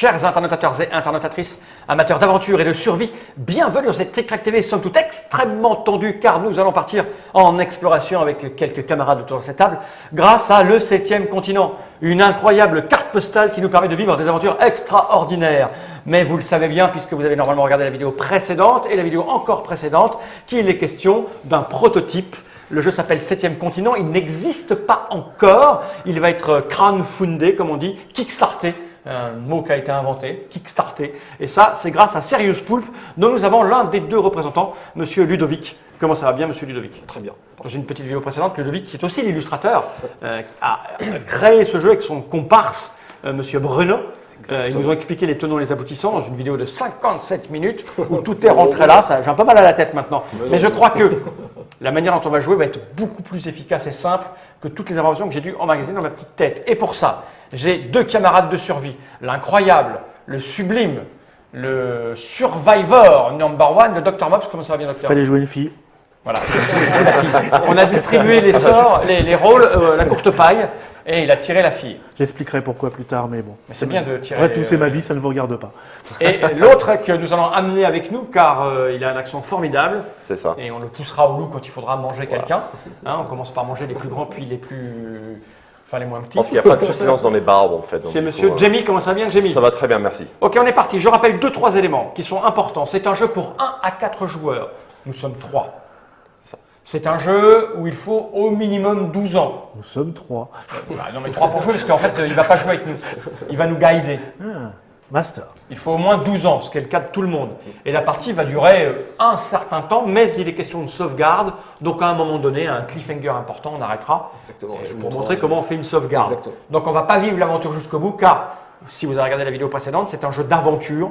Chers internautateurs et internautatrices, amateurs d'aventure et de survie, bienvenue dans cette Trick Track TV, somme toute extrêmement tendue car nous allons partir en exploration avec quelques camarades autour de cette table grâce à le 7e continent, une incroyable carte postale qui nous permet de vivre des aventures extraordinaires. Mais vous le savez bien puisque vous avez normalement regardé la vidéo précédente et la vidéo encore précédente qu'il est question d'un prototype. Le jeu s'appelle 7e continent, il n'existe pas encore, il va être crowdfundé comme on dit, kickstarté. Un mot qui a été inventé, kickstarté. Et ça, c'est grâce à Serious Poulp, dont nous avons l'un des deux représentants, Monsieur Ludovic. Comment ça va bien, Monsieur Ludovic? Très bien. Dans une petite vidéo précédente, Ludovic, qui est aussi l'illustrateur, a créé ce jeu avec son comparse, Monsieur Bruno. Ils nous ont expliqué les tenants et les aboutissants dans une vidéo de 57 minutes où tout est rentré là. J'ai un peu mal à la tête maintenant. Mais je crois que la manière dont on va jouer va être beaucoup plus efficace et simple que toutes les informations que j'ai dû emmagasiner dans ma petite tête. Et pour ça, j'ai deux camarades de survie, l'incroyable, le sublime, le survivor number one, le Dr Mops. Comment ça va bien, docteur? Fallait jouer une fille. Voilà. On a distribué les sorts, les rôles, la courte paille, et il a tiré la fille. J'expliquerai pourquoi plus tard, mais bon. Mais c'est bien de tirer. Après tout, c'est ma vie, ça ne vous regarde pas. Et l'autre que nous allons amener avec nous, car il a un accent formidable. C'est ça. Et on le poussera au loup quand il faudra manger quelqu'un. Hein, on commence par manger les plus grands, puis les plus... Enfin, les moins petits. Je pense qu'il n'y a pas de souci dans les barbes en fait. C'est Monsieur Jamie, comment ça va bien, Jamie? Ça va très bien, merci. Ok, on est parti. Je rappelle 2-3 éléments qui sont importants. C'est un jeu pour 1 à 4 joueurs. Nous sommes 3. C'est un jeu où il faut au minimum 12 ans. Nous sommes 3. Bah, non mais 3 pour jouer, parce qu'en fait, il ne va pas jouer avec nous. Il va nous guider. Master. Il faut au moins 12 ans, ce qui est le cas de tout le monde. Et la partie va durer un certain temps, mais il est question de sauvegarde. Donc à un moment donné, un cliffhanger important, on arrêtera. Exactement. Pour montrer comment on fait une sauvegarde. Exactement. Donc on ne va pas vivre l'aventure jusqu'au bout, car si vous avez regardé la vidéo précédente, c'est un jeu d'aventure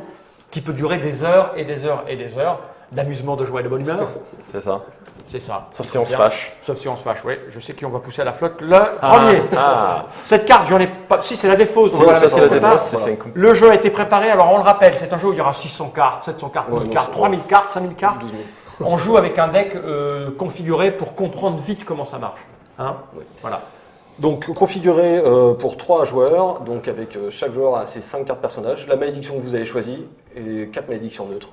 qui peut durer des heures et des heures et des heures d'amusement, de joie et de bonne humeur. C'est ça. C'est ça. Sauf si on se fâche. Sauf si on se fâche, oui. Je sais qui on va pousser à la flotte. Le premier. Cette carte, j'en ai pas. Si, c'est la défausse. Si, ça, c'est la défausse. Le jeu a été préparé. Alors, on le rappelle, c'est un jeu où il y aura 600 cartes, 700 cartes, 1000 cartes, 3000 cartes, 5000 cartes. On joue avec un deck configuré pour comprendre vite comment ça marche. Hein, oui. Voilà. Donc configuré pour 3 joueurs, donc avec chaque joueur a ses 5 cartes personnages, la malédiction que vous avez choisie et 4 malédictions neutres.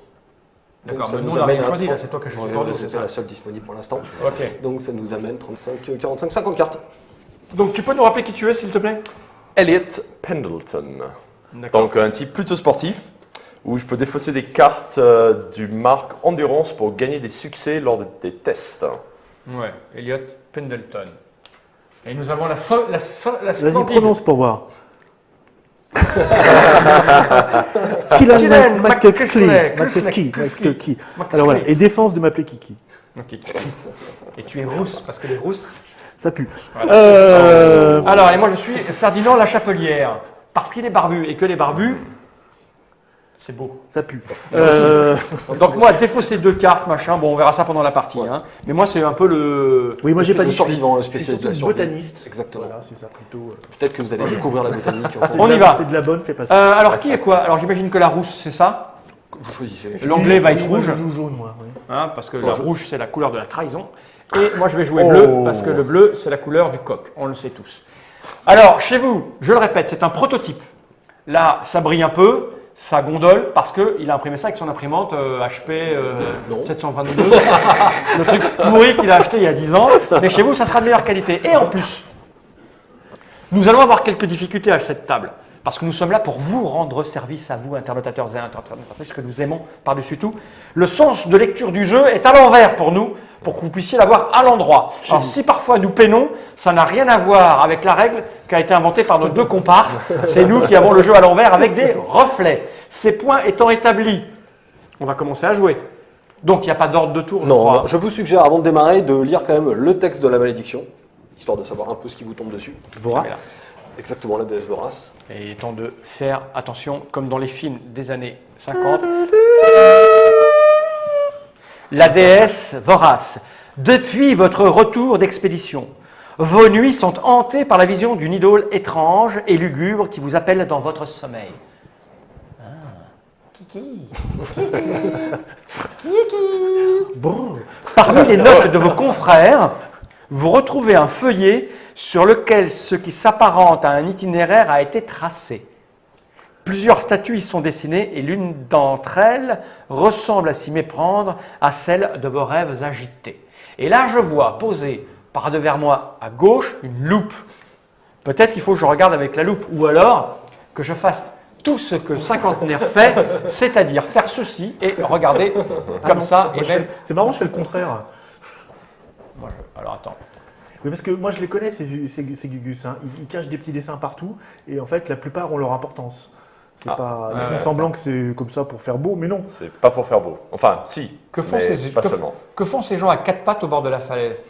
D'accord, mais nous on n'a rien choisi, là, c'est toi qui as choisi pour nous. C'est la seule disponible pour l'instant. Ok. Donc ça nous amène 35, 45, 50 cartes. Donc tu peux nous rappeler qui tu es, s'il te plaît? Elliot Pendleton. Donc un type plutôt sportif où je peux défausser des cartes du marque Endurance pour gagner des succès lors des tests. Ouais, Elliot Pendleton. Et nous avons la Vas-y, prononce pour voir. Kylian McKeskey. Alors voilà, et défense de m'appeler Kiki. Okay. Et tu es rousse, parce que les rousses... Ça pue. Voilà. Alors, et moi je suis Ferdinand la Chapelière, parce qu'il est barbu, et que les barbus, c'est beau. Ça pue. Donc moi, défausser 2 cartes, machin, bon on verra ça pendant la partie. Hein. Mais moi c'est un peu le... Oui, moi j'ai pas dit survivant, le je suis spécialiste de la surtout survie. botaniste. Exactement. Voilà, c'est ça plutôt. Peut-être que vous allez découvrir la botanique. On y va. C'est de la bonne, fais pas ça. Alors qui est quoi? Alors j'imagine que la rousse, c'est ça? Vous choisissez. L'anglais va être Moi, rouge, je joue jaune, moi. Oui. hein, parce que la rouge c'est la couleur de la trahison. Et moi je vais jouer bleu, parce que le bleu c'est la couleur du coq, on le sait tous. Alors chez vous, je le répète, c'est un prototype. Là, ça brille un peu, ça gondole, parce qu'il a imprimé ça avec son imprimante HP 722. Le truc pourri qu'il a acheté il y a 10 ans. Mais chez vous, ça sera de meilleure qualité. Et en plus, nous allons avoir quelques difficultés à cette table. Parce que nous sommes là pour vous rendre service à vous, internautateurs et internautatrices, que nous aimons par-dessus tout. Le sens de lecture du jeu est à l'envers pour nous, pour que vous puissiez l'avoir à l'endroit. Alors si parfois nous peinons, ça n'a rien à voir avec la règle qui a été inventée par nos deux comparses. C'est nous qui avons le jeu à l'envers avec des reflets. Ces points étant établis, on va commencer à jouer. Donc il n'y a pas d'ordre de tour. Non, je vous suggère avant de démarrer de lire quand même le texte de la malédiction, histoire de savoir un peu ce qui vous tombe dessus. Vorace. Exactement, la déesse Vorace. Et temps de faire attention, comme dans les films des années 50. La déesse Vorace, depuis votre retour d'expédition, vos nuits sont hantées par la vision d'une idole étrange et lugubre qui vous appelle dans votre sommeil. Kiki. Bon. Parmi les notes de vos confrères, vous retrouvez un feuillet sur lequel ce qui s'apparente à un itinéraire a été tracé. Plusieurs statues y sont dessinées et l'une d'entre elles ressemble à s'y méprendre à celle de vos rêves agités. Et là, je vois posée par devers moi à gauche une loupe. Peut-être qu'il faut que je regarde avec la loupe ou alors que je fasse tout ce que cinquantenaire fait, c'est-à-dire faire ceci et regarder comme ça. Et même... C'est marrant, je fais le contraire. Alors attends. Oui, parce que moi je les connais, ces Gugus. Hein. Ils cachent des petits dessins partout et en fait la plupart ont leur importance. C'est pas, ils font semblant que c'est comme ça pour faire beau, mais non. C'est pas pour faire beau. Enfin, si. Que font, mais pas seulement. que font ces gens à quatre pattes au bord de la falaise?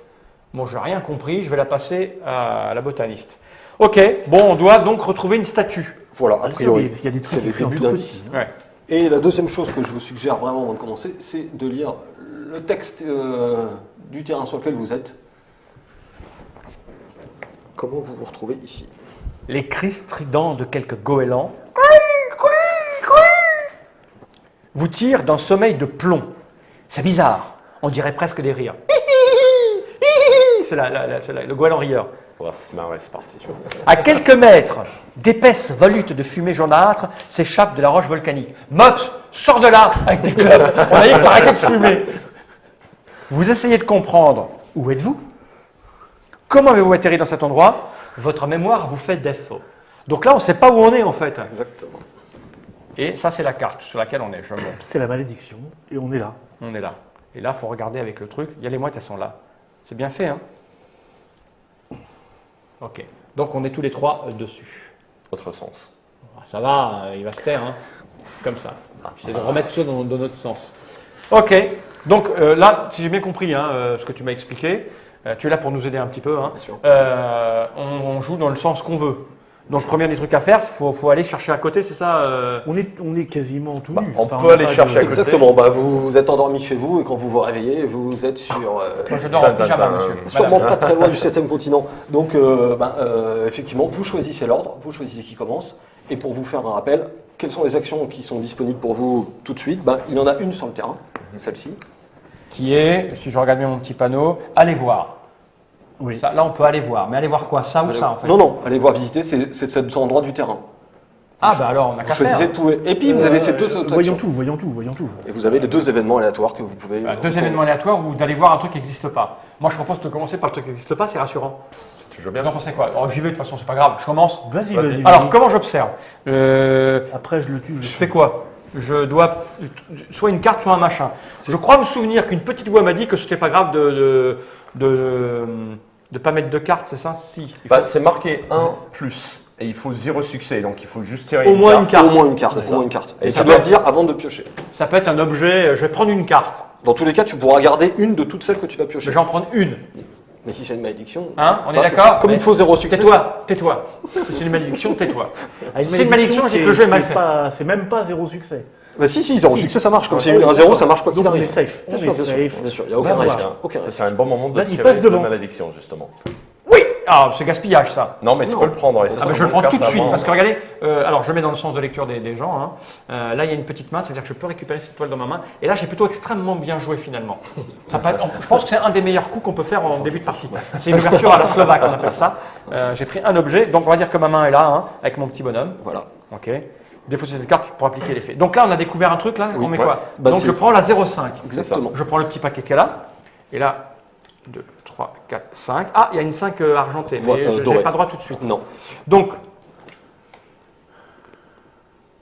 Bon, je n'ai rien compris, je vais la passer à la botaniste. Ok, bon, on doit donc retrouver une statue. Voilà, a priori. Parce qu'il y a des trucs C'est les écrits en débuts tout d'indices. petit. Ouais. Et la deuxième chose que je vous suggère vraiment avant de commencer, c'est de lire le texte du terrain sur lequel vous êtes. Comment vous vous retrouvez ici? Les cris stridents de quelques goélands vous tirent d'un sommeil de plomb. C'est bizarre, on dirait presque des rires. C'est le goéland rieur. On va se marrer, c'est parti. À quelques mètres, d'épaisses volutes de fumée jaunâtre s'échappent de la roche volcanique. Mops, sors de là avec tes clubs. On a dit que t'arrêtais de fumer. Vous essayez de comprendre. Où êtes-vous? Comment avez-vous atterri dans cet endroit? Votre mémoire vous fait défaut. Donc là, on ne sait pas où on est en fait. Exactement. Et ça, c'est la carte sur laquelle on est. Je montre. C'est la malédiction et on est là. On est là. Et là, il faut regarder avec le truc. Il y a les mouettes, elles sont là. C'est bien fait, hein? Ok. Donc, on est tous les trois dessus. Autre sens. Ça va, il va se taire, hein? Comme ça. J'essaie de remettre ça dans notre sens. Ok. Donc, là, si j'ai bien compris hein, ce que tu m'as expliqué, tu es là pour nous aider un petit peu. Hein. Bien sûr. On joue dans le sens qu'on veut. Donc, premier des trucs à faire, il faut aller chercher à côté, c'est ça On est quasiment tout Bah, nus. on Enfin, peut n'a aller pas chercher à côté. Exactement. Bah, vous êtes endormi chez vous et quand vous vous réveillez, vous êtes sur. Moi, je dors en pyjama, monsieur. Sûrement Madame. pas très loin du 7e continent. Donc, effectivement, vous choisissez l'ordre, vous choisissez qui commence. Et pour vous faire un rappel, quelles sont les actions qui sont disponibles pour vous tout de suite? Il y en a une sur le terrain, celle-ci. Qui est, si je regarde bien mon petit panneau, allez voir. Oui. Ça, là, on peut aller voir. Mais aller voir quoi? Ça ou ça, en fait? Non, allez voir visiter, c'est cet endroit du terrain. Ah, bah alors, on n'a Vous qu'à choisissez faire. de tout. Et puis, vous avez ces deux autres Voyons actions. voyons tout. Et vous avez les deux événements aléatoires que vous pouvez. Deux événements aléatoires ou d'aller voir un truc qui n'existe pas. Moi, je propose de commencer par le truc qui n'existe pas, c'est rassurant. Tu veux Vous en bien? pensez quoi? Oh, j'y vais, de toute façon, c'est pas grave. Je commence. Vas-y. Alors, comment j'observe? Après, je le tue. Je fais quoi? Je dois soit une carte, soit un machin. Je crois me souvenir qu'une petite voix m'a dit que c'était pas grave de pas mettre de cartes, c'est ça? Si. Il faut C'est marqué 1 plus. Et il faut 0 succès. Donc il faut juste tirer au moins une carte. Au moins une carte. C'est Au moins ça. une carte. Et Et ça ça doit peut- dire avant de piocher. Ça peut être un objet. Je vais prendre une carte. Dans tous les cas, tu pourras garder une de toutes celles que tu vas piocher. Je vais en prendre une. Mais si c'est une malédiction. Hein? On est bah, d'accord? Comme il faut 0 succès. Tais-toi. Si c'est une malédiction, tais-toi. Ah, Si c'est une malédiction, c'est que le jeu est mal fait. C'est même pas 0 succès. Bah, si, 0 succès, ça marche. Comme c'est Ah, oui, un 0, ça marche quoi Donc qu'il on est arrive. safe. Bien On sûr, est bien sûr, safe. bien sûr. Il n'y a Va aucun voir. risque. Aucun Ça, risque. c'est un bon moment de Vas-y, tirer passe de devant. malédiction, justement. Oui! Ah, c'est gaspillage, ça. Non, mais tu peux le prendre. Et ça, Ah ben, ça je le monte prends carte tout de suite avant. parce que regardez, alors je mets dans le sens de lecture des gens. Hein. Là il y a une petite main, c'est-à-dire que je peux récupérer cette toile dans ma main. Et là j'ai plutôt extrêmement bien joué finalement. Je pense que c'est un des meilleurs coups qu'on peut faire en début de partie. C'est une ouverture à la Slovaque, on appelle ça. J'ai pris un objet, donc on va dire que ma main est là, hein, avec mon petit bonhomme. Voilà. Ok. Défausser cette carte pour appliquer l'effet. Donc là on a découvert un truc là, Oui, on met ouais. quoi? Bah, Donc c'est- je prends la 0,5. Exactement. Je prends le petit paquet qui est là. Et là, 2, 3, 4, 5. Ah, il y a une 5 argentée, mais Voilà, je n'ai dorée. pas droit tout de suite. Non. Donc,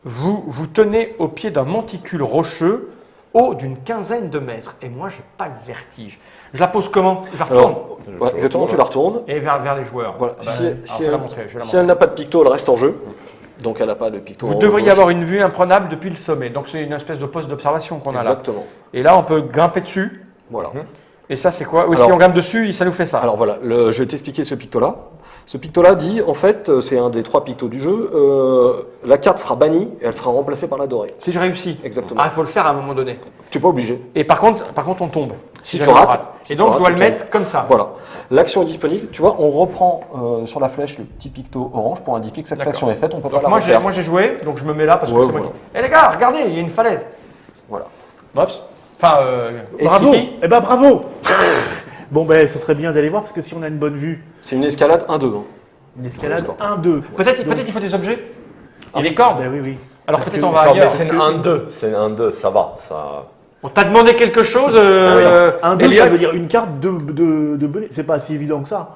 vous tenez au pied d'un monticule rocheux haut d'une quinzaine de mètres. Et moi, j'ai pas le vertige. Je la pose comment? Je la retourne. Alors, ouais, exactement, tu la retournes. Et vers les joueurs. Voilà. Ah bah, Si- alors, si je vais elle- la montrer. Je vais la Si montrer. elle n'a pas de picto, elle reste en jeu. Donc elle n'a pas de picto. Vous en devriez gauche. avoir une vue imprenable depuis le sommet. Donc, c'est une espèce de poste d'observation qu'on a là. Exactement. Et là, on peut grimper dessus. Voilà. Et ça, c'est quoi? Oui, si Alors- on grimpe dessus, ça nous fait ça. Alors voilà, je vais t'expliquer ce picto-là. Ce picto-là dit, en fait, c'est un des 3 pictos du jeu, la carte sera bannie et elle sera remplacée par la dorée. Si je réussis. Exactement. Ah, il faut le faire à un moment donné. Tu n'es pas obligé. Et par contre, on tombe. Si jamais tu on rates, rate. si Et tu donc, je rates, dois le tu tombes. mettre comme ça. Voilà. L'action est disponible. Tu vois, on reprend sur la flèche le petit picto orange pour indiquer que cette D'accord. action est faite. On peut Donc pas la moi refaire. j'ai joué, donc je me mets là parce que Ouais, c'est moi voilà. qui... Eh les gars, regardez, il y a une falaise. Voilà. Oups. Enfin, Et Bravo. Sipi. Eh ben bravo. Bon ben, ce serait bien d'aller voir parce que si on a une bonne vue, C'est une escalade 1-2. une escalade D'accord. 1-2. Peut-être il faut des objets. Et les cordes. Ben oui, oui. Alors Parce peut-être que- on va Non, mais ailleurs. c'est un 2, c'est un 2, ça va. Ça... On t'a demandé quelque chose, Un 2, Elliot ça veut dire une carte de bonnet. C'est pas si évident que ça.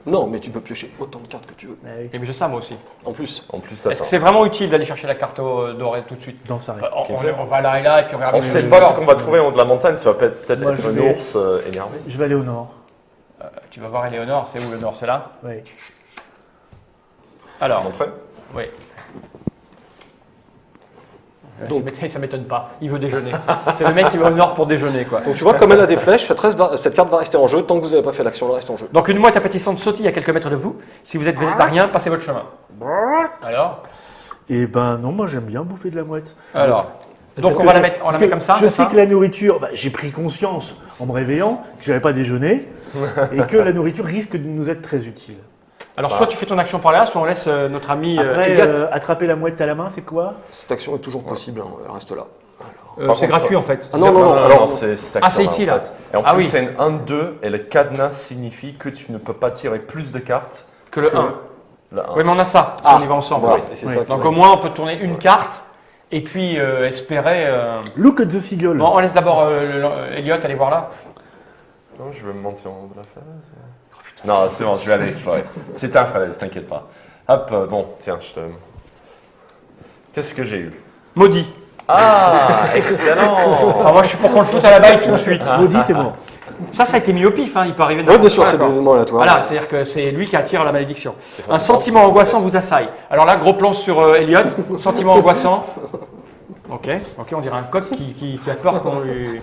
Non, mais tu peux piocher autant de cartes que tu veux. Ben oui, Eh bien, j'ai ça moi aussi. En plus, En plus, t'as Est-ce ça. que c'est vraiment utile d'aller chercher la carte dorée tout de suite? dans sa règle. On va là et là et puis on verra On bien. sait pas ce qu'on va trouver en haut de la montagne, ça va peut-être Moi, être je un vais- ours énervé. Je vais aller au nord. Tu vas voir Éléonore, c'est où le nord? C'est là? Oui. Alors, Montrer. oui. Ça m'étonne pas, il veut déjeuner. C'est le mec qui va au nord pour déjeuner, quoi. donc tu vois, comme elle a des flèches, cette carte va rester en jeu. Tant que vous n'avez pas fait l'action, elle reste en jeu. Donc une mouette appétissante sautille à quelques mètres de vous. Si vous êtes végétarien, passez votre chemin. Alors? Et ben non, moi j'aime bien bouffer de la mouette. Alors. Donc Parce on que va je- la mettre, on la parce met que comme ça, Je c'est sais ça que la nourriture, j'ai pris conscience en me réveillant que j'avais pas déjeuné et que la nourriture risque de nous être très utile. Alors soit tu fais ton action par là, soit on laisse notre ami Après, Elliot. attraper la mouette à la main, c'est quoi? Cette action est toujours possible, hein, elle reste là. par C'est contre, gratuit en fait. Ah non, non, non, alors, c'est cette Ah, c'est action-là, ici, en là. fait. Et en Ah plus, oui. c'est un 2 et le cadenas signifie que tu ne peux pas tirer plus de cartes Que le que 1. le 1. Oui, mais on a ça, si Ah, on y va ensemble. voilà, Oui. et c'est Oui. ça qui Donc va- au moins on peut tourner une carte et puis espérer. Look at the seagull. Bon, on laisse d'abord Elliot aller voir là. Non, je vais me monter en haut de la falaise. Non, c'est bon, je vais aller explorer. C'est un falaise, t'inquiète pas. Hop, bon, tiens, je te. Qu'est-ce que j'ai eu? Maudit. Ah, excellent. Ah, moi je suis pour qu'on le foute à la baille tout de suite. Maudit, t'es mort. Ça a été mis au pif, hein, il peut arriver Oui, bien sûr, Ah, c'est des d'accord. événements aléatoires. Voilà, c'est-à-dire que c'est lui qui attire la malédiction. Un sentiment angoissant vous assaille. Alors là, gros plan sur Elliot, sentiment angoissant. Ok, on dirait un coq qui a peur qu'on lui...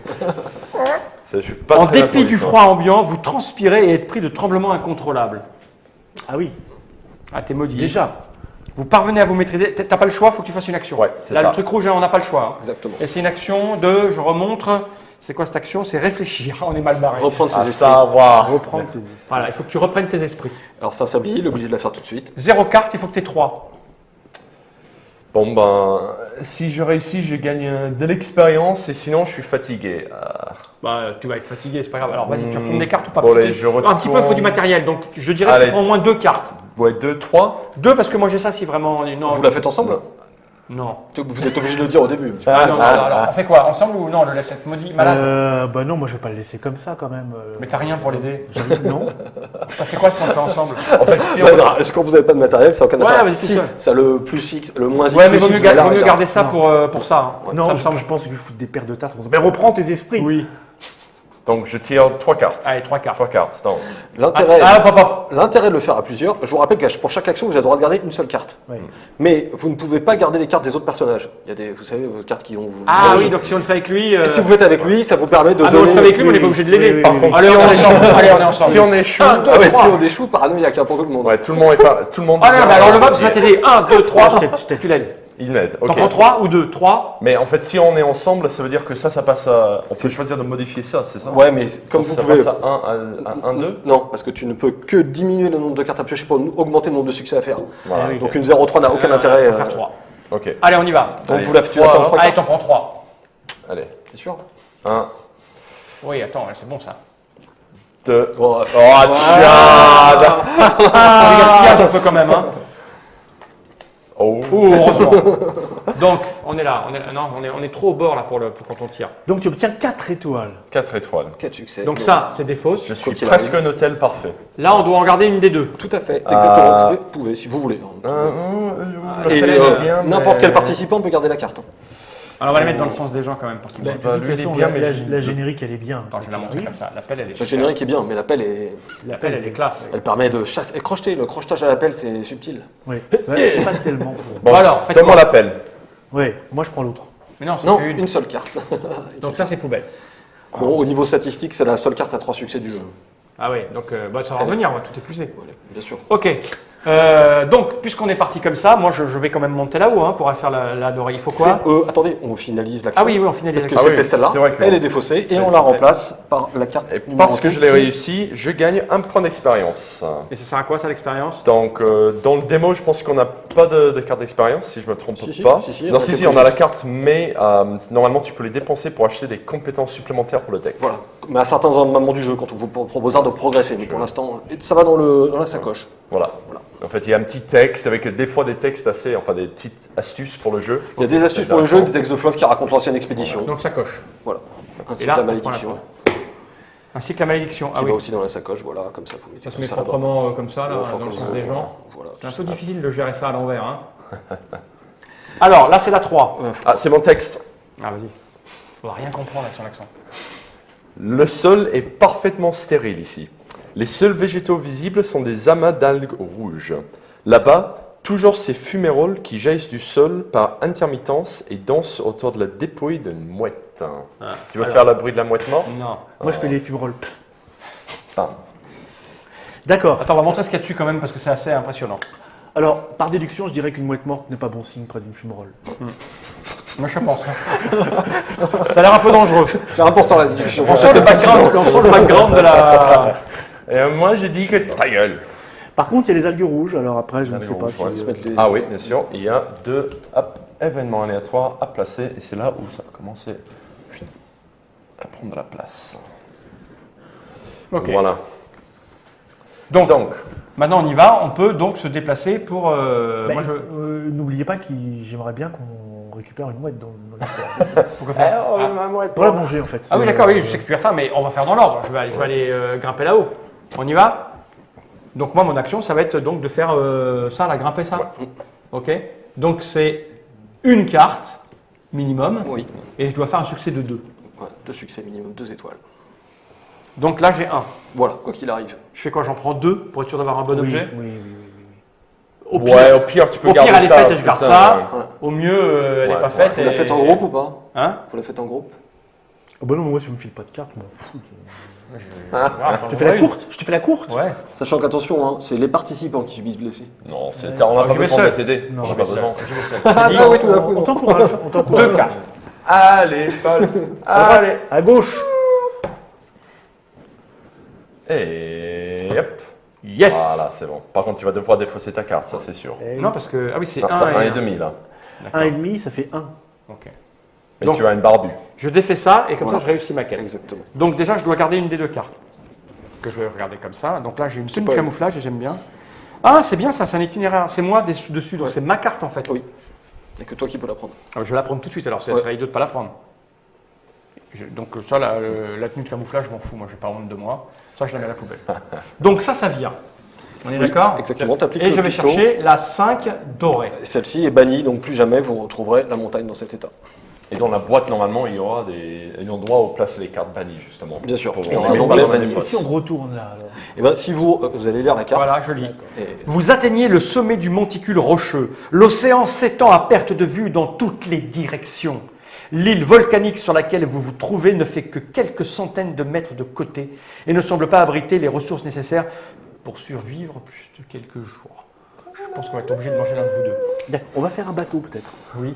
Je suis pas En très bien dépit pour du l'histoire. froid ambiant, vous transpirez et êtes pris de tremblements incontrôlables. Ah oui, Ah, t'es maudit. déjà. Vous parvenez à vous maîtriser. T'as pas le choix, faut que tu fasses une action. Ouais, c'est Là, ça. le truc rouge, on n'a pas le choix. hein. Exactement. Et c'est une action de, je remontre, c'est quoi cette action? C'est réfléchir. On est mal barré. Reprendre ses À esprits. savoir. Reprendre ses esprits. Voilà, il faut que tu reprennes tes esprits. Alors ça s'habille, il est obligé de la faire tout de suite. 0 carte, il faut que tu aies 3. Bon, ben, si je réussis, je gagne de l'expérience et sinon, je suis fatigué. Bah, tu vas être fatigué, c'est pas grave. Alors vas-y, tu retournes des cartes ou pas? Bon, Parce allez, que je un petit peu, il faut retourne. du matériel. Donc je dirais que Allez. tu prends au moins 2 cartes. Ouais, 2, 3. 2 parce que moi j'ai ça si vraiment. Non, Vous la faites ensemble? Non. Vous êtes obligé de le dire au début. Ah, non, non, alors, on fait quoi? Ensemble ou non? On le laisse être maudit, malade? Bah non, moi je vais pas le laisser comme ça quand même. Mais t'as rien pour l'aider. Non. Ça fait quoi si on le fait ensemble? En fait, si Ouais, on. non, Est-ce que vous n'avez pas de matériel? Ça n'a aucun Ouais, intérêt. vas-y, tout Si, seul. ça a le plus X, le moins X. Ouais, mais plus vaut X, mieux, vous allez vaut mieux arrêter. garder ça pour ça. hein. Non, ça me je, semble. je pense qu'il faut foutre des paires de tasses. Mais reprends tes esprits. Oui. Donc, je tire 3 cartes. Allez, 3 cartes. 3 cartes. Donc, L'intérêt, Ah, hop, hop, hop. l'intérêt de le faire à plusieurs, je vous rappelle que pour chaque action, vous avez le droit de garder une seule carte. Ouais. Mais vous ne pouvez pas garder les cartes des autres personnages. Il y a des, vous savez, vos cartes qui ont. Ah oui, donc si on le fait avec lui. Et si vous faites avec lui, ça vous permet de Ah, mais on le donner. fait avec lui, mais on oui, n'est pas obligé de l'aider. oui, Par oui, contre, oui. allez, Si on on est ensemble. Allez, on est ensemble. si on échoue. Un, deux, Ah ouais, si trois. on échoue, paranoïaque hein, pour tout le monde. Ouais, tout le monde est pas. Tout le monde. Ah non, bah alors le mob, ça va Ok. t'aider. 1, 2, 3. Je t'aide. Tu l'aides. Il m'aide. T'en Ok. prends 3 ou 2? 3. Mais en fait, si on est ensemble, ça veut dire que ça passe à. On peut choisir de modifier ça, c'est ça? Ouais, mais comme vous ça pouvez. passe à 1, 2. Non, parce que tu ne peux que diminuer le nombre de cartes à piocher pour augmenter le nombre de succès à faire. Voilà. Ah oui. Donc une 0-3 n'a aucun intérêt. Il faut faire 3. Ok. Allez, on y va. Donc Allez, vous la, tu la trois, fais en alors. 3 Allez, cartes. t'en prends 3. Allez. C'est sûr 1, Oui, attends, c'est bon ça. 2. Oh, Oh, tchad. Ah, gaspillage un peu quand même. Hein. Oh. Ouh, heureusement. Donc, on est là. Non, on est trop au bord là pour quand on tire. Donc tu obtiens 4 étoiles. 4 étoiles. 4 succès. Donc ça, c'est des fausses. Je suis Quoi qu'il presque un hôtel parfait. Là, on doit en garder une des deux. Tout à fait, exactement. Vous pouvez, si vous voulez. Le Et palais est bien, n'importe mais- quel participant peut garder la carte. Alors, on va la mettre dans le sens des gens quand même. Pour qu'ils Bah, soient- de toute lui, il est façon, bien, la, mais la- je- la générique, elle est bien. Attends, je vais la montrer comme ça. L'appel, elle est La super. générique est bien, mais l'appel est. L'appel, elle est classe. Elle permet de chasser. Et crocheter, le crochetage à l'appel, c'est subtil. Oui. Ouais, c'est pas tellement pour. Bon, Bon, alors, faites donne-moi quoi l'appel. Ouais, moi je prends l'autre. Mais non, c'est Non, qu'une. une seule carte. Donc ça, c'est poubelle. Bon, au niveau statistique, c'est la seule carte à 3 succès du jeu. Ah oui, donc bah, ça va revenir, on va tout épuiser. Voilà, bien sûr. Ok. Donc, puisqu'on est parti comme ça, moi je vais quand même monter là-haut hein, pour faire la dorée. Il faut quoi? Attendez, on finalise l'action. Ah oui, on finalise. Parce que avec ça. oui, c'était celle-là, c'est vrai que- elle est défaussée et on la remplace par la carte. Et numéro parce que 2, je l'ai qui- réussi, je gagne un point d'expérience. Et ça sert à quoi ça l'expérience? Donc, dans le démo, je pense qu'on n'a pas de carte d'expérience, si je me trompe Si, pas. si, non, on si, a si, quelques on a la choses. carte, mais normalement, tu peux les dépenser pour acheter des compétences supplémentaires pour le deck. Voilà, mais à certains moments du jeu, quand on vous proposera de progresser. Mais pour l'instant, ça va dans la sacoche. Voilà. En fait, il y a un petit texte avec des fois des textes assez, enfin des petites astuces pour le jeu. Il y a des astuces pour le jeu, des textes de Fluff qui racontent l'ancienne expédition. Donc ça coche. Voilà. Ainsi Et que là, la on prend la malédiction. croix. Ainsi que la malédiction. Ah Qui oui. va aussi dans la sacoche, voilà, comme ça vous mettez Ça se tout met ça là-bas. proprement comme ça, là, Enfin, dans le comme sens ça, des gens. Voilà, C'est un tout peu ça. difficile de gérer ça à l'envers. Hein. Alors, là, c'est la 3. Ah, c'est mon texte. Ah, vas-y. On va rien comprendre avec son accent. Le sol est parfaitement stérile ici. Les seuls végétaux visibles sont des amas d'algues rouges. Là-bas, toujours ces fumerolles qui jaillissent du sol par intermittence et dansent autour de la dépouille d'une mouette. Tu veux faire le bruit de la mouette morte? Non. Moi, je fais les fumerolles. Ah. D'accord. Attends, on va montrer ce qu'il y a dessus quand même parce que c'est assez impressionnant. Alors, par déduction, je dirais qu'une mouette morte n'est pas bon signe près d'une fumerolle. Moi, je pense. Ça a l'air un peu dangereux. C'est important la discussion. On sent le background de la. Et moi, j'ai dit que ta gueule. Par contre, il y a les algues rouges. Alors après, je ne Algues sais pas rouges, si... ouais. Se mettre les- Ah oui, bien sûr. Il y a deux événements aléatoires à placer et c'est là où ça a commencé à prendre de la place. Ok. Voilà. Donc, Donc, maintenant on y va. On peut donc se déplacer pour. Ben, moi, je. N'oubliez pas que j'aimerais bien qu'on récupère une mouette dans l'histoire. Pourquoi faire Pour la manger, en fait. Ah oui, d'accord, oui, je sais que tu as faim, mais on va faire dans l'ordre. Je vais aller grimper là-haut. On y va? Donc moi, mon action, ça va être donc de faire ça, là, grimper ça. Ok. Donc c'est une carte minimum, Oui, et je dois faire un succès de 2. ouais, 2 succès minimum, 2 étoiles. Donc là, j'ai 1. Voilà, quoi qu'il arrive. Je fais quoi? J'en prends 2 pour être sûr d'avoir un bon Oui, objet. oui. Au pire, ouais, au pire, tu peux au pire, garder elle est ça. faite et je garde putain, ça. ouais. Au mieux, elle n'est Ouais, pas ouais. faite. Vous la et- faites en groupe ou pas Hein? Vous la faites en groupe Ah bah non, moi, si on me file pas de carte, je m'en fous. Ah, Je te fais la courte. Je te fais la courte. Ouais. Sachant qu'attention, hein, c'est les participants qui subissent blessés. Non, on n'a Ah, pas j'y vais besoin seul. de t'aider. Non, On j'y n'a pas seul. besoin. Je vais seul. Ah J'ai dit, oui, tout d'un coup. On t'encourage. On t'encourage. 2 cartes. Allez, Paul. Allez. À gauche. Et hop. Yes. Voilà, c'est bon. Par contre, tu vas devoir défausser ta carte, ça c'est sûr. Non, parce que. Ah oui, c'est Non, 1 t'as et 1 et demi là. 1,5, ça fait 1. Ok. Mais Donc- tu as une barbue. Je défais ça et comme Voilà. ça, je réussis ma quête. Exactement. Donc déjà, je dois garder une des 2 cartes. Que je vais regarder comme ça. Donc là, j'ai une tenue de pas- camouflage et j'aime bien. Ah, c'est bien ça, c'est un itinéraire. C'est moi dessus, donc c'est ma carte en fait. Oui. Il n'y a que toi qui peux la prendre. Ah, je vais la prendre tout de suite alors, ça Ouais. serait idiot de ne pas la prendre. Donc ça, la tenue de camouflage, je m'en fous, moi j'ai pas honte de moi. Ça, je la mets à la poubelle. Donc ça vire. On est Oui, d'accord? exactement, t'appliques Et le je vais picto. chercher la 5 dorée. Celle-ci est bannie, donc plus jamais vous retrouverez la montagne dans cet état. Et dans la boîte, normalement, il y aura des endroits où placer les cartes bannies, justement. Bien sûr. Pour Et voir si les on balles met dans les banni. Et fosses. si on retourne là alors Et ben si vous allez lire la carte. Voilà, je lis. Et- Vous atteignez le sommet du monticule rocheux. L'océan s'étend à perte de vue dans toutes les directions. L'île volcanique sur laquelle vous vous trouvez ne fait que quelques centaines de mètres de côté et ne semble pas abriter les ressources nécessaires pour survivre plus de quelques jours. Je pense qu'on va être obligé de manger l'un de vous deux. D'accord, on va faire un bateau peut-être. Oui.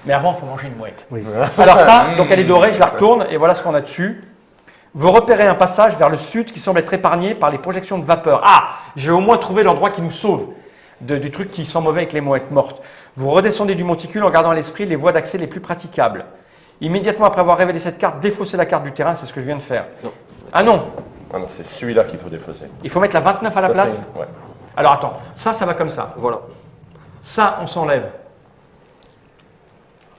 Mais avant, il faut manger une mouette. Oui. Alors ça, donc elle est dorée, je la retourne et voilà ce qu'on a dessus. Vous repérez un passage vers le sud qui semble être épargné par les projections de vapeur. Ah, j'ai au moins trouvé l'endroit qui nous sauve du truc qui sent mauvais avec les mouettes mortes. Vous redescendez du monticule en gardant à l'esprit les voies d'accès les plus praticables. Immédiatement après avoir révélé cette carte, défaussez la carte du terrain, c'est ce que je viens de faire. Non. Ah non, Ah non, c'est celui-là qu'il faut défausser. il faut mettre la 29 à la Ça, place. c'est- Ouais. Alors attends, ça va comme ça. Voilà. Ça, on s'enlève.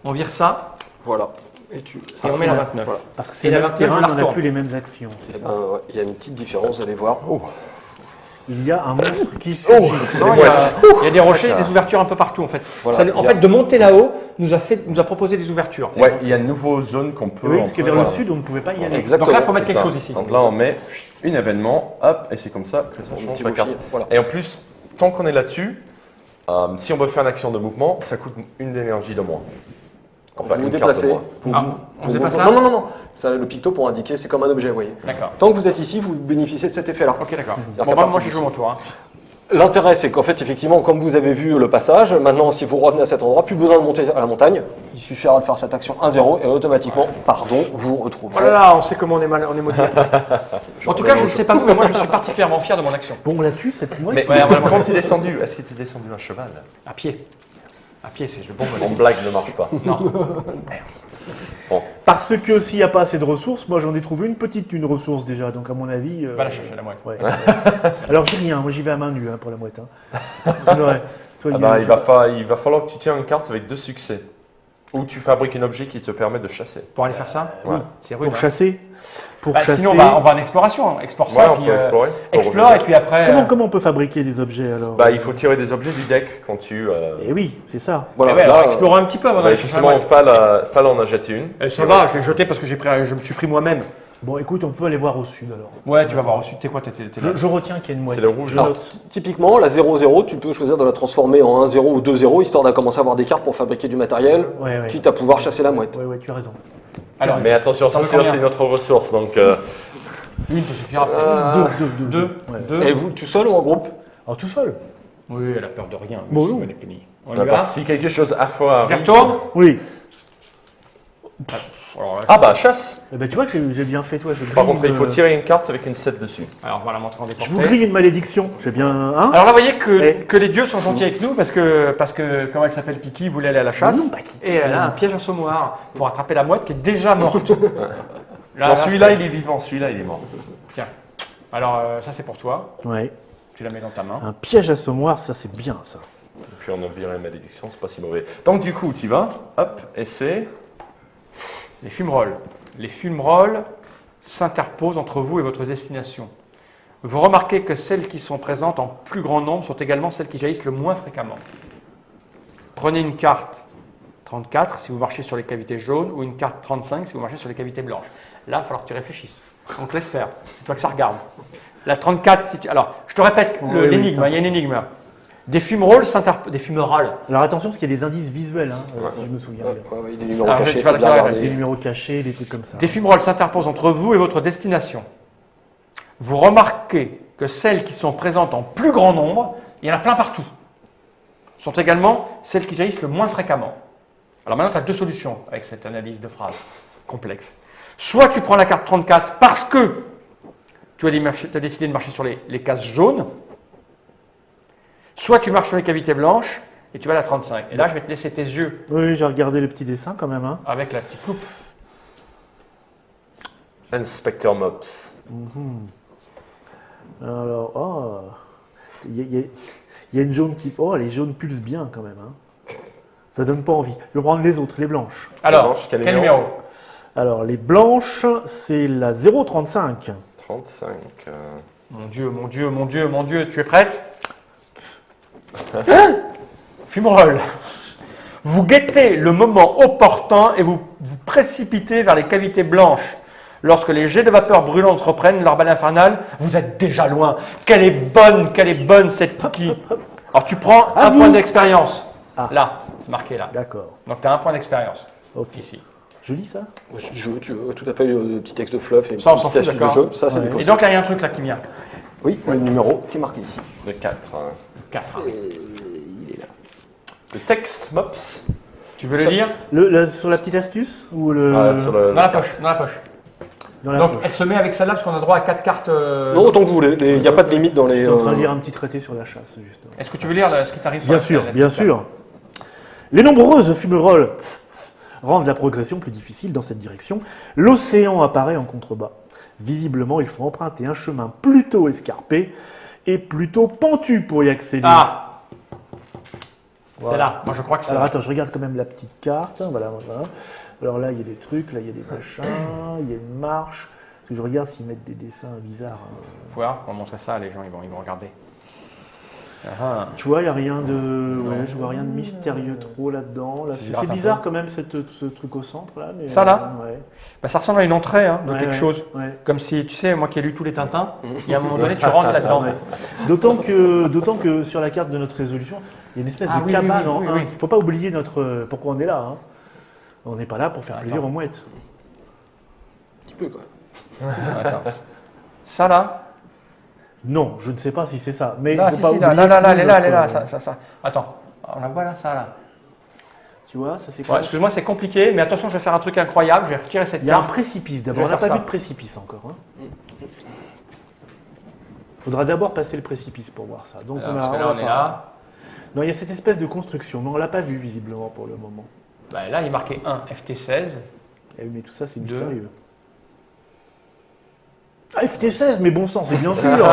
On vire ça Voilà. Et tu. et on met la 29. Voilà. Parce que c'est Et la le 29, terrain, je la on n'a retourne. plus les mêmes actions. c'est Eh ça. ben, ouais, il y a une petite différence, vous allez voir. Il y a un monstre qui surgit. Non, il y a des rochers et des ouvertures un peu partout en fait. Voilà, Ça, il y en a- fait, de monter là-haut nous a proposé des ouvertures. Ouais, il y a une nouvelle zone qu'on peut. Oui, parce que vers le voilà. sud, on ne pouvait pas y aller. Exactement. Donc là, il faut mettre C'est quelque ça. chose ici. Donc là, on met un événement, hop, et c'est comme ça que ça On change multiplie, la carte. voilà. Et en plus, tant qu'on est là-dessus, si on veut faire une action de mouvement, ça coûte une d'énergie de moins. Enfin, Vous vous une carte de déplacez. moins. Ah, on se déplace là? Non, non, non, non. Ça, le picto pour indiquer, c'est comme un objet, vous voyez. D'accord. Tant que vous êtes ici, vous bénéficiez de cet effet-là. Ok, d'accord. C'est-à-dire Bon, qu'à bah, moi, partir j'ai joué d'ici- mon tour. Hein. L'intérêt, c'est qu'en fait, effectivement, comme vous avez vu le passage, maintenant, si vous revenez à cet endroit, plus besoin de monter à la montagne. Il suffira de faire cette action 1-0 et automatiquement, pardon, vous Oh retrouverez. là là, on sait comment on est motivé. En tout cas, je ne sais pas vous, mais moi, je suis particulièrement fier de mon action. Bon, on la tue cette mouette. Mais Ouais, on va le quand tu es descendu, est-ce que tu es descendu à cheval? À pied. À pied, c'est le bon Mon modèle. blague ne marche pas. Non. Parce que s'il n'y a pas assez de ressources, moi j'en ai trouvé une ressource déjà, donc à mon avis. Va la chercher la mouette. Ouais. Alors j'ai rien, moi j'y vais à main nue pour la mouette. Hein. Ouais. Toi, Ah bah, il va falloir que tu tiens une carte avec 2 succès. Ou tu fabriques un objet qui te permet de chasser. Pour aller faire ça, Ouais. c'est rude. pour hein. chasser. Pour Bah, chasser. sinon, on va en exploration. Hein. Explore ça, Ouais, on puis peut explorer. Pour explore, revenir. et puis après. Comment on peut fabriquer des objets alors Bah, il faut tirer des objets du deck quand tu. Eh oui, c'est ça. Voilà, ouais, là, alors, explorons un petit peu avant Bah, d'aller chercher la justement, mouette. Fall en a jeté une. Ça va, je l'ai jeté parce que je me suis pris moi-même. Bon, écoute, on peut aller voir au sud alors. Ouais, tu vas voir. Ensuite, t'es quoi t'es là. Je retiens qu'il y a une mouette. C'est le rouge. Je alors, note. typiquement, la 0-0, tu peux choisir de la transformer en 1-0 ou 2-0, histoire de commencer à avoir des cartes pour fabriquer du matériel, Ouais, quitte à pouvoir chasser la mouette. Ouais, tu as raison. Alors, Mais attention, ça Attention, c'est notre ressource. Donc, une te suffira peut-être. Deux. Ouais. Deux. Et vous, tout seul ou en groupe? Alors tout seul. Oui, elle a peur de rien. Bon, Miss non. Moneypenny. On y va. parce que si quelque chose à fois J'y arrive. retourne. Oui. Alors, là, Ah bah, chasse. Eh ben, tu vois que j'ai bien fait toi. Par contre, il faut tirer une carte avec une 7 dessus. alors, on va la montrer en Je déporté. vous grille une malédiction. J'ai bien. Hein Alors là, vous voyez que, Eh. que les dieux sont gentils avec nous parce que comment elle s'appelle, Kiki, voulait aller à la chasse. Non, pas Kiki. Et elle a un piège à saumon pour attraper la mouette qui est déjà morte. Non, celui-là, il est vivant. Celui-là, il est mort. Tiens. Alors, ça, c'est pour toi. Ouais. Tu la mets dans ta main. Un piège à semoir, ça c'est bien ça. Et puis, on a viré la malédiction. C'est pas si mauvais. Donc, du coup, tu vas. Hop, et c'est. Les fumerolles. Les fumerolles s'interposent entre vous et votre destination. Vous remarquez que celles qui sont présentes en plus grand nombre sont également celles qui jaillissent le moins fréquemment. Prenez une carte 34 si vous marchez sur les cavités jaunes ou une carte 35 si vous marchez sur les cavités blanches. Là, il va falloir que tu réfléchisses. On te laisse faire. C'est toi que ça regarde. La 34, si tu... Alors, je te répète Oui, l'énigme. ça. Il y a une énigme. Des fumerolles s'interposent... Des fumerolles. Alors attention, parce qu'il y a des indices visuels, hein, si je me souviens bien. Ouais, des numéros Alors, cachés, tu vas faut le bien faire, regarder. Des numéros cachés, des trucs comme ça. Des fumerolles s'interposent entre vous et votre destination. Vous remarquez que celles qui sont présentes en plus grand nombre, il y en a plein partout, sont également celles qui jaillissent le moins fréquemment. Alors maintenant, tu as deux solutions avec cette analyse de phrase complexe. Soit tu prends la carte 34 parce que tu as décidé de marcher sur les cases jaunes, soit tu marches sur les cavités blanches et tu vas à la 35. Et là, je vais te laisser tes yeux Oui, j'ai regardé le petit dessin quand même. Hein. avec la petite loupe. Inspector Mops. Alors, oh, il y a une jaune qui... Oh, les jaunes pulsent bien quand même. Hein. Ça donne pas envie. Je vais prendre les autres, les blanches. Alors, blanches, quel quel numéro numéro? Alors, les blanches, c'est la 035. 35. Mon Dieu, mon Dieu, mon Dieu, mon Dieu, tu es prête? Fumerole. Vous guettez le moment opportun et vous vous précipitez vers les cavités blanches. Lorsque les jets de vapeur brûlantes reprennent leur balle infernale, vous êtes déjà loin. Quelle est bonne cette cookie. Alors tu prends À un vous. point d'expérience. Ah. Là, c'est marqué là. D'accord. Donc tu as un point d'expérience. Ok. Ici. Joli ça. Jeu, tu veux, tout à fait, petit texte de fluff et une Ça, on s'en petite fout, astuce de d'accord. jeu. Ça, c'est Ouais. des Et fausses. donc là, il y a un truc là qui vient. Oui, le numéro qui est marqué ici. Le 4. 4. Le texte Mops. Tu veux le lire? Sur la petite astuce ou le... Sur le, Dans la poche. Dans la poche. dans la Donc poche. elle se met avec celle-là parce qu'on a droit à 4 cartes. Non, autant que vous voulez. Il n'y a pas de limite dans les. J'étais en train de lire un petit traité sur la chasse, justement. Est-ce que tu veux lire ce qui t'arrive sur Bien la- sûr, la- bien sûr. Les nombreuses fumerolles rendent la progression plus difficile dans cette direction. L'océan apparaît en contrebas. Visiblement, il faut emprunter un chemin plutôt escarpé et plutôt pentu pour y accéder. Ah, Voilà. c'est là. Moi je crois que c'est Alors là. attends, je regarde quand même la petite carte. Voilà. Alors là, il y a des trucs, là, il y a des machins, il y a une marche. Parce que je regarde s'ils mettent des dessins bizarres. Voir, on va montrer ça, les gens ils vont regarder. Ah, Tu vois, il n'y a rien de. Ouais, je vois rien de mystérieux trop là-dedans. Là, Je gratte c'est un bizarre peu. quand même ce truc au centre là. Mais, Ça, là ouais. bah, ça ressemble à une entrée de Ouais, quelque ouais, chose. ouais. Comme si, tu sais, moi qui ai lu tous les Tintins, il y a un moment donné, tu rentres là-dedans. Ouais. D'autant que sur la carte de notre résolution, il y a une espèce Ah de oui, cabane oui, en oui, un. oui. Il ne faut pas oublier pourquoi on est là. Hein. On n'est pas là pour faire Attends. plaisir aux mouettes. Un petit peu, quoi. Attends. Ça là, Non, je ne sais pas si c'est ça. Mais là, faut si, pas si, là, oublier là, que elle est là, elle est là, notre- ça. Attends, on la voit là, ça là. Tu vois, ça c'est Ouais, quoi excuse-moi, c'est compliqué, mais attention, je vais faire un truc incroyable, je vais retirer cette Il y a un carte. précipice Je d'abord. vais On n'a faire pas ça. vu de précipice encore. Il faudra d'abord passer le précipice pour voir ça. Donc Alors, parce que là, on est là. Non, il y a cette espèce de construction, mais on l'a pas vu visiblement pour le moment. Bah, là, il est marqué 1, FT16. Eh oui, mais tout ça, c'est Deux. mystérieux. Ah, FT16, mais bon sang, c'est bien sûr.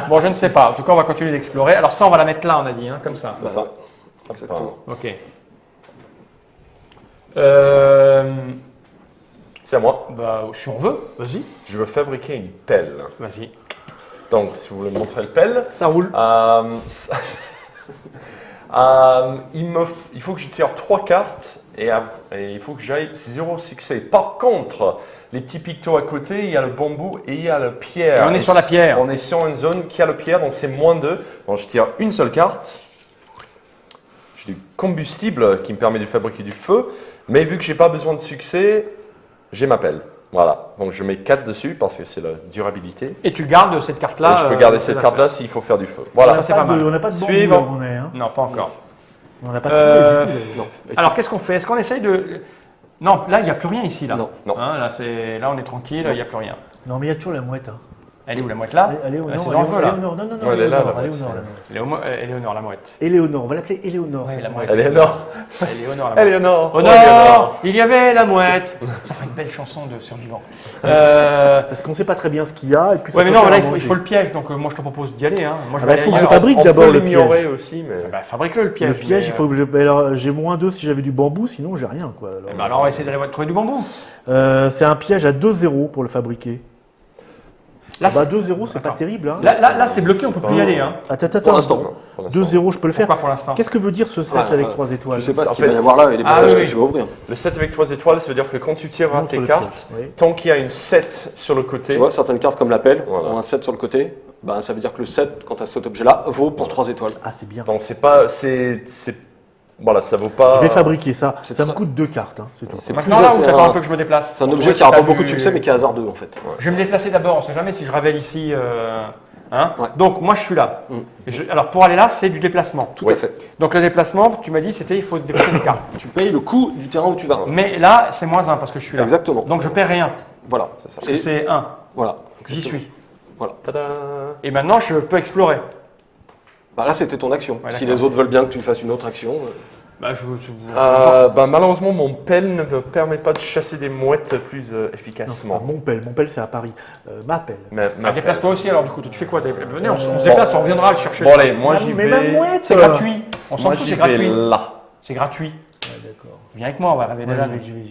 Bon, je ne sais pas. En tout cas, on va continuer d'explorer. Alors ça, on va la mettre là, on a dit, hein, comme ça. C'est ça. Exactement. Ok. C'est à moi. Bah, si on veut, vas-y. Je veux fabriquer une pelle. Vas-y. Donc, si vous voulez me montrer le pelle, Ça roule. il faut que je tire 3 cartes et il faut que j'aille 0 succès. Par contre, les petits pictos à côté, il y a le bambou et il y a la pierre. Et on est sur la pierre. On est sur une zone qui a la pierre, donc c'est -2. Donc je tire une seule carte. J'ai du combustible qui me permet de fabriquer du feu. Mais vu que j'ai pas besoin de succès, j'ai ma pelle. Voilà. Donc je mets 4 dessus parce que c'est la durabilité. Et tu gardes cette carte-là. Et je peux garder dans cette tes carte-là affaires. s'il faut faire du feu. On Voilà. n'a c'est pas mal. on n'a pas de bambou Suivant. là où on est. Hein. Non, pas encore. On n'a pas trouvé du tout, Non. Alors, qu'est-ce qu'on fait? Est-ce qu'on essaye de... Non, là, il n'y a plus rien ici, là. Non. Non. Hein, là, on est tranquille, il n'y a plus rien. Non, mais il y a toujours la mouette. Hein. Elle est où, la mouette, là? Elle est au Ouais, nord. c'est elle est au- dangereux, elle est là. au nord. Non, non, non. Ouais, elle est là, la elle est mouette. au nord, la mouette. Éléonore, la mouette. Éléonore, on va l'appeler Éléonore. Ouais, cette la mouette. mouette. Éléonore. Éléonore, la mouette. Éléonore. Au Oh, nord, Éléonore. il y avait la mouette. Ça fait une belle chanson de survivant. Ouais, Parce qu'on ne sait pas très bien ce qu'il y a. Et puis ça mais peut non, faire là, à il manger. faut le piège, donc moi, je te propose d'y aller. Hein. Moi, je Ah vais bah, aller faut que je ailleurs. fabrique On d'abord peut le l'ignorer piège. aussi, mais... Bah, fabrique-le, le piège. Le piège, mais, il faut que je. Alors, j'ai -2 si j'avais du bambou, sinon j'ai rien. Quoi. Alors, bah, alors, on va essayer d'aller trouver du bambou. c'est un piège à 2-0 pour le fabriquer. Là, Bah, c'est- 2-0, c'est pas D'accord. terrible. Hein. Là, c'est bloqué, on peut plus y aller. Hein. Attends, Pour l'instant. Pour l'instant. 2-0, je peux le faire. Pourquoi pour l'instant? Qu'est-ce que veut dire ce 7 Ouais, avec ouais. 3 étoiles Je sais pas En ce qu'il va fait, y avoir là et les Ah, passages oui, que oui. tu vas ouvrir. Le 7 avec 3 étoiles, ça veut dire que quand tu tires Montre tes le cartes, piège, oui. tant qu'il y a une 7 sur le côté, Tu vois, certaines cartes comme l'appel Voilà. ont un 7 sur le côté. Ben, ça veut dire que le 7, quand tu as cet objet-là, vaut pour 3 étoiles. Ah, c'est bien. donc c'est pas, voilà, ça vaut pas. Je vais fabriquer ça. c'est Ça me très- coûte 2 cartes. Hein, c'est tout. C'est Maintenant, plus- là, ou c'est t'attends un- un peu que je me déplace? C'est un Pour objet trouver qui si a t'as pas beaucoup de du- succès mais qui est hasardeux en fait. Je vais me déplacer d'abord, on sait jamais si je révèle ici. Hein. Ouais. Donc moi je suis là. Mm. Alors pour aller là, c'est du déplacement. Tout Oui. à fait. Donc le déplacement, tu m'as dit, c'était il faut déplacer des cartes. Tu payes le coût du terrain où tu vas. Mais là, c'est -1 parce que je suis là. Exactement. Donc je perds rien. Voilà. Parce que c'est 1. Voilà. J'y Exactement. suis. Voilà. Tada. Et maintenant, je peux explorer. Bah là, c'était ton action. Ouais, Si d'accord. les autres veulent bien que tu fasses une autre action. Bah, Malheureusement, mon pelle ne me permet pas de chasser des mouettes plus Non, c'est pas efficacement. mon pelle c'est à Paris. Ma pelle. Ma déplace-toi aussi alors du coup. Tu fais quoi? Venez, on se Bon. déplace, on reviendra le chercher. Bon allez, moi Ah, j'y mais vais. ma mouette C'est gratuit. On s'en Moi fout, j'y c'est vais gratuit. là. C'est gratuit. Ouais, d'accord. Viens avec moi, on va révéler Ouais, là. j'y vais.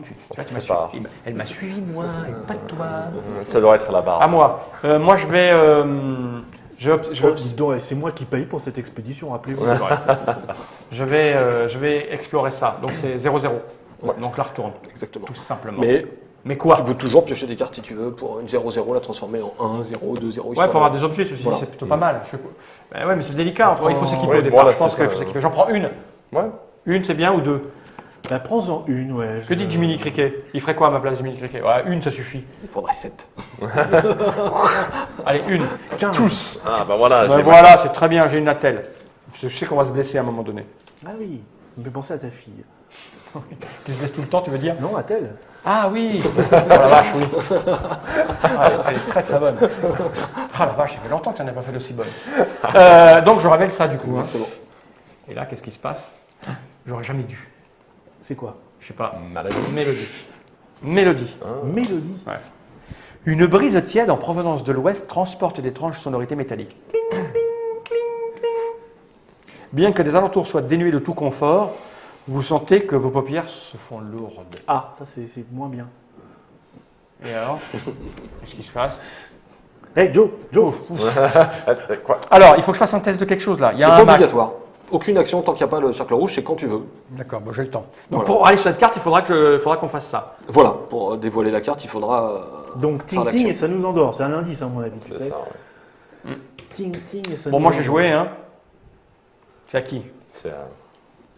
Tu Ça, m'as c'est suivi. pas- Elle m'a suivi, moi, et pas toi. Ça doit être la barre. À moi. Moi, je vais. Oh, dis donc, c'est moi qui paye pour cette expédition, rappelez-vous. C'est vrai. je vais explorer ça. Donc c'est 0-0. Donc je la retourne, Exactement. tout simplement. Mais quoi? tu peux toujours piocher des cartes si tu veux pour une 0-0, la transformer en 1-0, 2-0. Ouais, pour avoir des objets, ceci Voilà. c'est plutôt pas mal. Ben ouais, mais c'est délicat. Il faut s'équiper Ouais, au départ. voilà, je pense c'est qu'il ça. faut s'équiper. J'en prends une. Ouais. Une, c'est bien, ou deux? Bah, prends-en une, ouais. Que dit Jiminy Cricket? Il ferait quoi à ma place, Jiminy Cricket? Ouais, une, ça suffit. Il faudrait 7. Allez, une. 15. Tous. Ah bah voilà. Ben j'ai- voilà, c'est très bien, j'ai une attelle. Parce que je sais qu'on va se blesser à un moment donné. Ah oui, ça me fait penser à ta fille. Qui se blesse tout le temps, tu veux dire? Non, a-t-elle? Ah oui. Oh la vache, oui. Ah, elle est très très bonne. Ah la vache, ça fait longtemps que tu n'en as pas fait d'aussi bonne. Donc je révèle ça du coup. Hein. Exactement. Et là, qu'est-ce qui se passe? J'aurais jamais dû. C'est quoi? Je sais pas. Maladie. Mélodie. Mélodie. Mélodie. Ouais. Une brise tiède en provenance de l'ouest transporte d'étranges sonorités métalliques. Cling, cling, cling, cling. Bien que les alentours soient dénués de tout confort, vous sentez que vos paupières se font lourdes. Ah, ça c'est moins bien. Et alors? Qu'est-ce qui se passe? Hey Joe, Quoi? Alors, il faut que je fasse un test de quelque chose là. Il y C'est a pas un Mac. obligatoire. Aucune action tant qu'il n'y a pas le cercle rouge, c'est quand tu veux. D'accord, bon, j'ai le temps. Donc Voilà. pour aller sur cette carte, il faudra qu'on fasse ça. Voilà, pour dévoiler la carte, il faudra. Donc ting Faire ting l'action. et ça nous endort. C'est un indice à mon avis, tu C'est sais. ça, ouais. Ting ting et ça Bon, nous moi j'ai endort. joué, hein. C'est à qui? C'est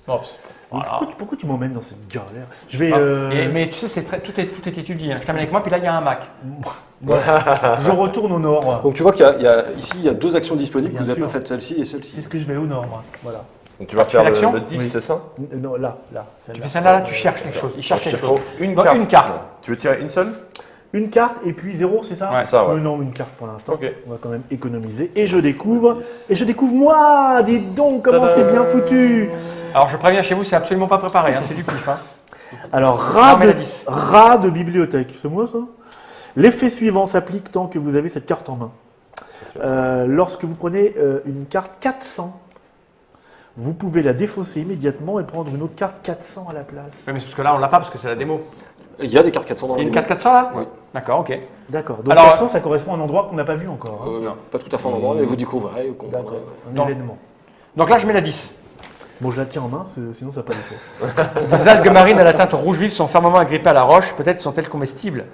Oups. Mais Voilà. pourquoi tu m'emmènes dans cette galère? Je vais. Ah, mais tu sais, tout est étudié. Hein. Je t'amène avec moi, puis là il y a un Mac. Je retourne au nord. Donc tu vois ici, il y a deux actions disponibles. Bien Vous n'avez sûr. pas fait celle-ci et C'est celle-ci. ce que je vais au nord, moi. Voilà. Donc tu vas tu faire fais l'action le 10, Oui. c'est ça? Non, là. Tu fais celle-là, là, tu cherches quelque chose. Il cherche Il quelque faut chose. une Donc, carte. une carte. Tu veux tirer une seule? Une carte et puis 0, c'est ça Ouais. C'est ça, ouais. Non, une carte pour l'instant. Ok. On va quand même économiser. Et je découvre moi. Dis donc comment c'est bien foutu. Alors je préviens, chez vous, c'est absolument pas préparé, hein, c'est du pif. Hein. Alors, Armée la 10. rat de bibliothèque. C'est moi ça? L'effet suivant s'applique tant que vous avez cette carte en main. Lorsque vous prenez une carte 400, vous pouvez la défausser immédiatement et prendre une autre carte 400 à la place. Oui, mais c'est parce que là, on l'a pas parce que c'est la démo. Il y a des cartes 400 dans Il y a la une démo. carte 400 là Oui. D'accord, ok. D'accord. Donc Alors, 400, ça correspond à un endroit qu'on n'a pas vu encore. hein. Non. Pas tout à fait en endroit, mais vous découvrez. Vous comprendrez. D'accord. Un Non. événement. Donc là, je mets la 10. Bon, je la tiens en main, sinon ça n'a pas d'effet. Des algues marines à la teinte rouge vif sont fermement agrippées à la roche. Peut-être sont-elles comestibles.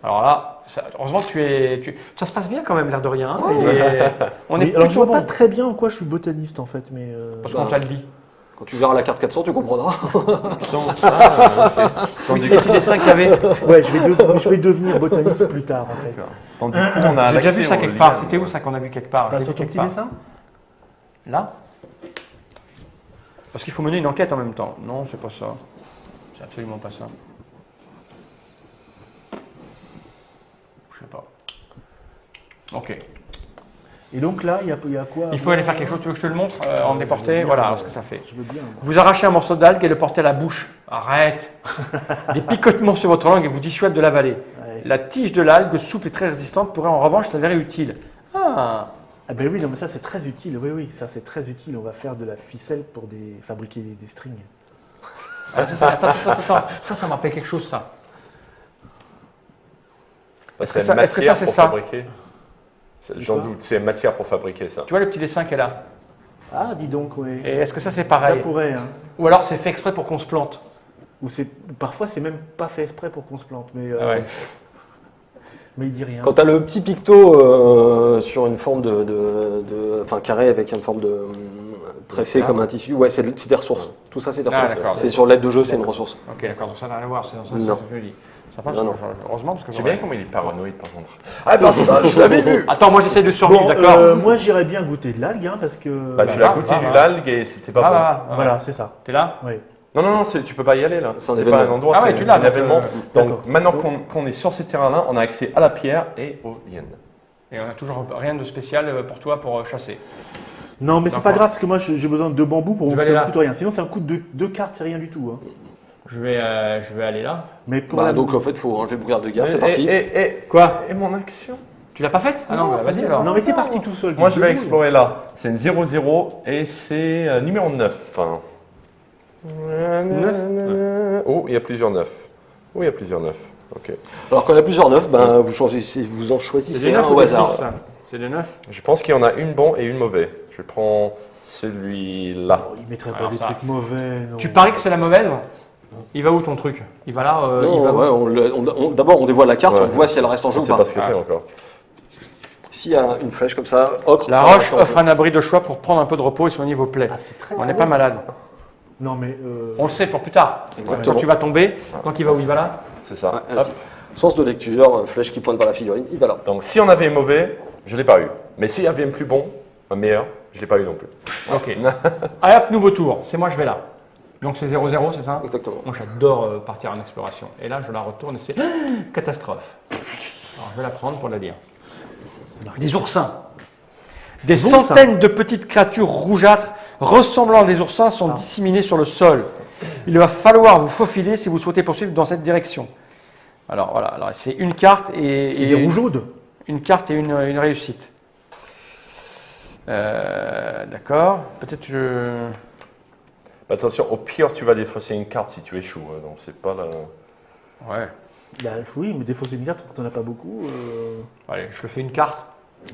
Alors là, heureusement que ça se passe bien quand même, l'air de rien. Hein. On est Mais alors, je plutôt vois pas bon. très bien en quoi je suis botaniste en fait, mais. Parce qu'on t'a le dit. Quand tu verras la carte 400, tu comprendras. Oui, c'est les petits dessins qu'il y avait. Ouais, je vais devenir botaniste plus tard en fait. Donc, du coup, on a J'ai déjà l'accès vu ça aux quelque part. lianes. C'était où ça qu'on a vu quelque part Pas Je l'ai sur vu ton quelque petit part. dessin Là Parce qu'il faut mener une enquête en même temps. Non, c'est pas ça. C'est absolument pas ça. Je sais pas. Ok. Et donc là, il y a quoi Il faut aller faire quelque chose. Tu veux que je te le montre en déporté? Voilà alors ce que ça fait. Je veux bien. Vous arrachez un morceau d'algue et le portez à la bouche. Arrête. Des picotements sur votre langue et vous dissuadent de l'avaler. Ouais. La tige de l'algue, souple et très résistante, pourrait en revanche s'avérer utile. Ah. Ah ben oui, non mais ça c'est très utile. Oui, oui, ça c'est très utile. On va faire de la ficelle pour fabriquer des strings. Ah, attends. Ça me rappelle quelque chose, ça. Est-ce que ça, c'est ça? Fabriquer. J'en doute, c'est matière pour fabriquer ça. Tu vois le petit dessin qu'elle a? Ah, dis donc, oui. Et est-ce que ça, c'est Ça pareil? pourrait, hein. Ou alors c'est fait exprès pour qu'on se plante? Ou parfois c'est même pas fait exprès pour qu'on se plante, mais Ah ouais. mais il dit rien. Quand tu as le petit picto sur une forme enfin carré avec une forme de tressé Ah. comme un tissu, ouais, c'est des ressources. Tout ça, c'est des Ah, ressources. d'accord. C'est sur l'aide de jeu, c'est une ressource. Ok, d'accord, donc ça n'a rien à voir, c'est dans ça, Non. c'est ce que je dis. Ça passe, Non, non. heureusement, parce que J'aime bien comment il est paranoïde par contre. Ah bah ça, je l'avais vu. Attends, moi j'essaie de survivre, Bon, d'accord? moi j'irais bien goûter de l'algue, hein, parce que. Bah tu l'as va, goûté va, du va. l'algue et c'était pas bon. Ah, Voilà, c'est ça. T'es là? Oui. Non, tu peux pas y aller là. C'est un C'est pas un événement. endroit, Ah ouais, c'est tu c'est l'as, un donc, événement. d'accord. Donc maintenant qu'on est sur ces terrains-là, on a accès à la pierre et aux lianes. Et on n'a toujours rien de spécial pour toi pour chasser. Non, mais c'est D'accord. pas grave, parce que moi j'ai besoin de 2 bambous pour Je que vais ça aller ne là. coûte rien. Sinon, ça me coûte 2 cartes, c'est rien du tout. Hein. Je vais aller là. Mais pour Bah, la donc en fait, il faut enlever le bouillard de gaz, c'est parti. Quoi? Et mon action? Tu l'as pas faite? Ah non, bah, vas-y alors. Non, mais t'es parti tout seul. Moi tu je te vais débrouilles. explorer là. C'est une 0-0 et c'est numéro 9. Oh, il y a plusieurs 9. Oh, il y a plusieurs 9. Ok. Alors quand il y a plusieurs 9, ben, vous en C'est choisissez des un 9 au ou des hasard. 6? C'est des 9? Je pense qu'il y en a une bonne et une mauvaise. Je prends celui-là. Oh, il mettrait pas Alors des ça- trucs mauvais. Non. Tu paries que c'est la mauvaise? Il va où ton truc? Il va là? Non, il va où? ouais, d'abord on dévoile la carte, Ouais. on voit si elle reste en jeu Je ou sais pas. pas ce que c'est encore. S'il y a une flèche comme ça, ocre, La ça roche reste en offre jeu. un abri de choix pour prendre un peu de repos et soigner vos plaies. Ah, c'est très On très n'est bon. pas malade. Non, mais. On le sait pour plus tard. Exactement. Quand tu vas tomber, donc il va où? Il va là? C'est ça. Ouais, Hop. Sens de lecture, flèche qui pointe vers la figurine, il va là. Donc si on avait un mauvais, je l'ai pas eu. Mais s'il y avait un plus bon, un meilleur, je l'ai pas eu non plus. Ok. Allez hop, nouveau tour. C'est moi, je vais là. Donc c'est 0-0, c'est ça? Exactement. Moi j'adore partir en exploration. Et là, je la retourne et c'est catastrophe. Alors je vais la prendre pour la lire. Des oursins. Des Bon, ça. centaines de petites créatures rougeâtres ressemblant à des oursins sont disséminées sur le sol. Il va falloir vous faufiler si vous souhaitez poursuivre dans cette direction. Alors voilà, alors, c'est une carte Et des rougeaudes. une carte et une réussite. D'accord. Peut-être je. Bah, attention, au pire, tu vas défausser une carte si tu échoues. Donc c'est pas la... Ouais. Bah, oui, mais défausser une carte, t'en as pas beaucoup. Allez, je le fais une carte.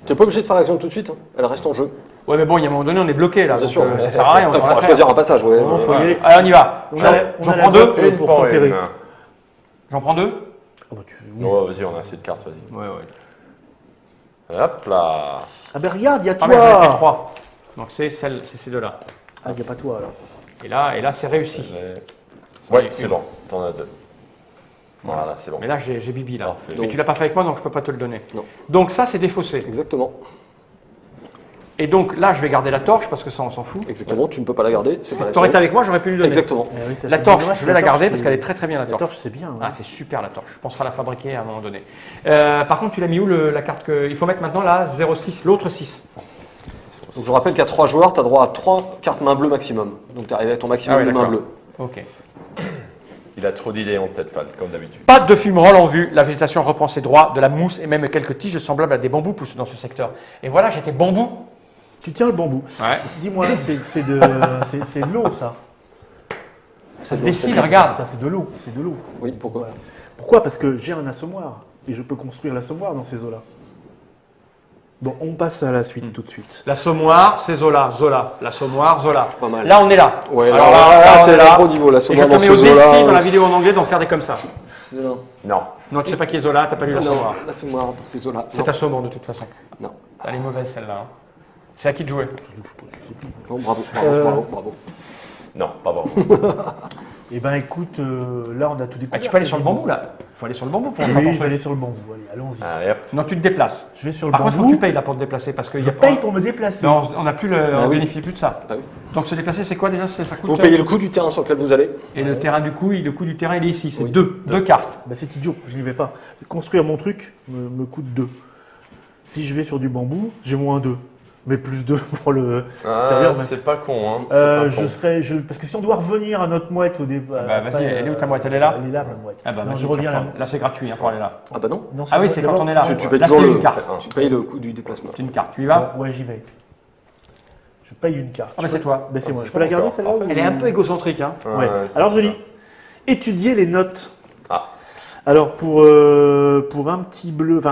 T'es pas obligé de faire l'action tout de suite, hein. Elle reste en jeu. Ouais, mais bon, il y a un moment donné, on est bloqué là. Bien donc, sûr. ça sert à rien. On Il va faudra la choisir faire. un passage, ouais. Bon, faut y aller. Allez, on y va. On a la J'en prends deux. note pour pour t'enterrer. une. J'en prends deux. Ah, bah, oui. Ouais, vas-y, on a assez de cartes, vas-y. Ouais. Hop là. Ah ben regarde, il y a Ah, toi. mais j'en ai pris trois. Donc c'est ces deux-là. Ah, il n'y a pas toi alors. Et là, c'est réussi. Ouais, c'est bon, t'en as 2. Voilà, c'est bon. Mais là, j'ai Bibi là. Parfait. Mais tu l'as pas fait avec moi, donc je peux pas te le donner. Non. Donc ça, c'est défaussé. Exactement. Et donc là, je vais garder la torche parce que ça, on s'en fout. Exactement, tu ne peux pas la garder. C'est pas la Tu aurais été tienne. avec moi, j'aurais pu lui donner. Exactement. Eh oui, ça, La c'est torche, dommage, je vais la garder parce c'est- qu'elle est très très bien la La torche. torche, c'est bien. Ah, ouais. c'est super la torche. Je penserai à la fabriquer à un moment donné. Par contre, tu l'as mis où la carte que... Il faut mettre maintenant la 06, l'autre 6. Donc, je rappelle qu'à 3 joueurs, tu as droit à 3 cartes main bleue maximum. Donc tu arrives à ton maximum Ah oui, de main d'accord. bleue. Ok. Il a trop d'idées en tête, Fal, comme d'habitude. Pas de fumerolles en vue. La végétation reprend ses droits. De la mousse et même quelques tiges semblables à des bambous poussent dans ce secteur. Et voilà, j'étais bambou. Tu tiens le bambou. Ouais. Dis-moi, c'est de l'eau, ça. Ça se dessine, regarde. Ça, c'est de l'eau. C'est de l'eau. Oui, pourquoi Voilà. Pourquoi? Parce que j'ai un assommoir et je peux construire l'assommoir dans ces eaux-là. Bon, on passe à la suite tout de suite. L'assommoir, c'est Zola. Zola. L'assommoir, Zola. Pas mal. Là, on est là. Ouais, Alors là, on c'est est là. un gros niveau. Là, Et je dans te mets ce au défi zoo-là, dans la vidéo en anglais d'en faire des comme ça. c'est- Non. Non, tu sais pas qui est Zola, t'as pas lu l'assommoir. Non, là, c'est moi, dans ces eaux-là. C'est assommant de toute façon. Non. Elle est mauvaise celle-là. hein. C'est à qui de jouer? Non, bravo, bravo, bravo, bravo. Non, pas vraiment. Eh ben, écoute, là, on a tout découvert. Ah, tu peux aller sur le bambou là. Il faut aller sur le bambou pour en faire Oui, ton je vais truc. aller sur le bambou. Allez, allons-y. Allez, hop. Non, tu te déplaces. Je vais sur le Par contre, il faut que bambou. tu payes là pour te déplacer parce qu'il y Je a paye pour me déplacer. Non, on n'a plus le, Ah on oui. bénéficie plus de ça. Ah oui. Donc se déplacer, c'est quoi déjà? Ça coûte. Vous payez le coût du terrain sur lequel vous allez. Et le terrain du coup, le coût du terrain, il est ici. C'est Oui. deux cartes. Bah, c'est idiot, je n'y vais pas. Construire mon truc me coûte 2. Si je vais sur du bambou, j'ai moins 2. Mais plus 2 pour le. Ah, c'est pas con, hein. C'est pas con. Parce que si on doit revenir à notre mouette au départ. Bah, vas-y, elle est où ta mouette? Elle est là? Elle est là, ma mouette. Ah bah non, vas-y, je reviens là. là. Là, c'est gratuit hein, pour aller là. Ah bah non. Non, Ah oui, c'est quand on est là. Tu payes Là, toujours c'est le, une carte. tu payes le coût du déplacement. C'est une carte. Tu y vas? Ouais, j'y vais. Je paye une carte. Ah bah c'est toi. Bah, c'est moi. c'est Je peux la pas garder encore. celle-là ou- Elle est un peu égocentrique. Hein. Ouais. c'est Alors je ça. lis. Étudier les notes. Ah. Alors pour un petit bleu,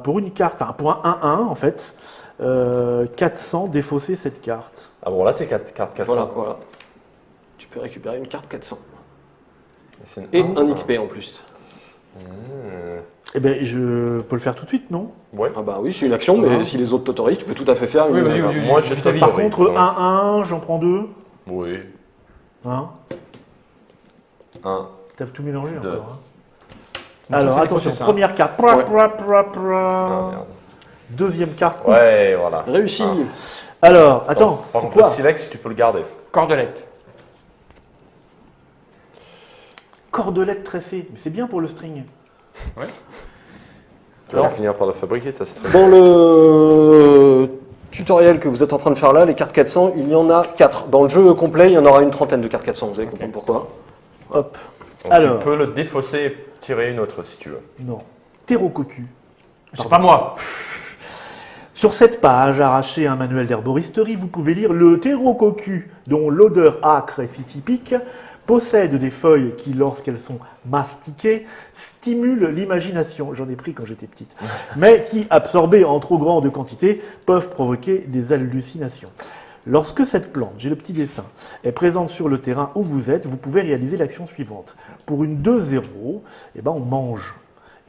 pour une carte, pour un 1-1 en fait, 400, défausser cette carte. Ah bon, là, t'es cartes 400. Voilà, voilà. Tu peux récupérer une carte 400. C'est une Et un. un XP en plus. Eh bien, je peux le faire tout de suite, non? Ouais. Ah bah oui, c'est une action, mais Ah. si les autres t'autorisent, tu peux tout à fait faire une. Oui, vas-y, Moi, vas-y, moi, vas-y, je vas-y, t'autorise. Par contre, ça. 1-1, j'en prends 2. Oui. Hein? 1. T'as tout mélangé Deux. encore. Hein. Donc, Alors ça, c'est attention, ça. première carte. Ouais. Ah, merde. Deuxième carte. Ouais, voilà. Réussi. Ah. Alors, attends, Par c'est contre, le quoi? silex, tu peux le garder. Cordelette. Cordelette tressée. Mais c'est bien pour le string. Tu vas finir par le fabriquer, ça se Dans le tutoriel que vous êtes en train de faire là, les cartes 400, il y en a 4. Dans le jeu complet, il y en aura une trentaine de cartes 400, vous allez comprendre pourquoi. Hop. Donc, Alors. tu peux le défausser et tirer une autre si tu veux. Non. Terrococu. C'est pas moi. Sur cette page, arrachée à un manuel d'herboristerie, vous pouvez lire le terrococu, dont l'odeur âcre est si typique, possède des feuilles qui, lorsqu'elles sont mastiquées, stimulent l'imagination. J'en ai pris quand j'étais petite. Mais qui, absorbées en trop grande quantité, peuvent provoquer des hallucinations. Lorsque cette plante, j'ai le petit dessin, est présente sur le terrain où vous êtes, vous pouvez réaliser l'action suivante. Pour une 2-0, eh ben on mange.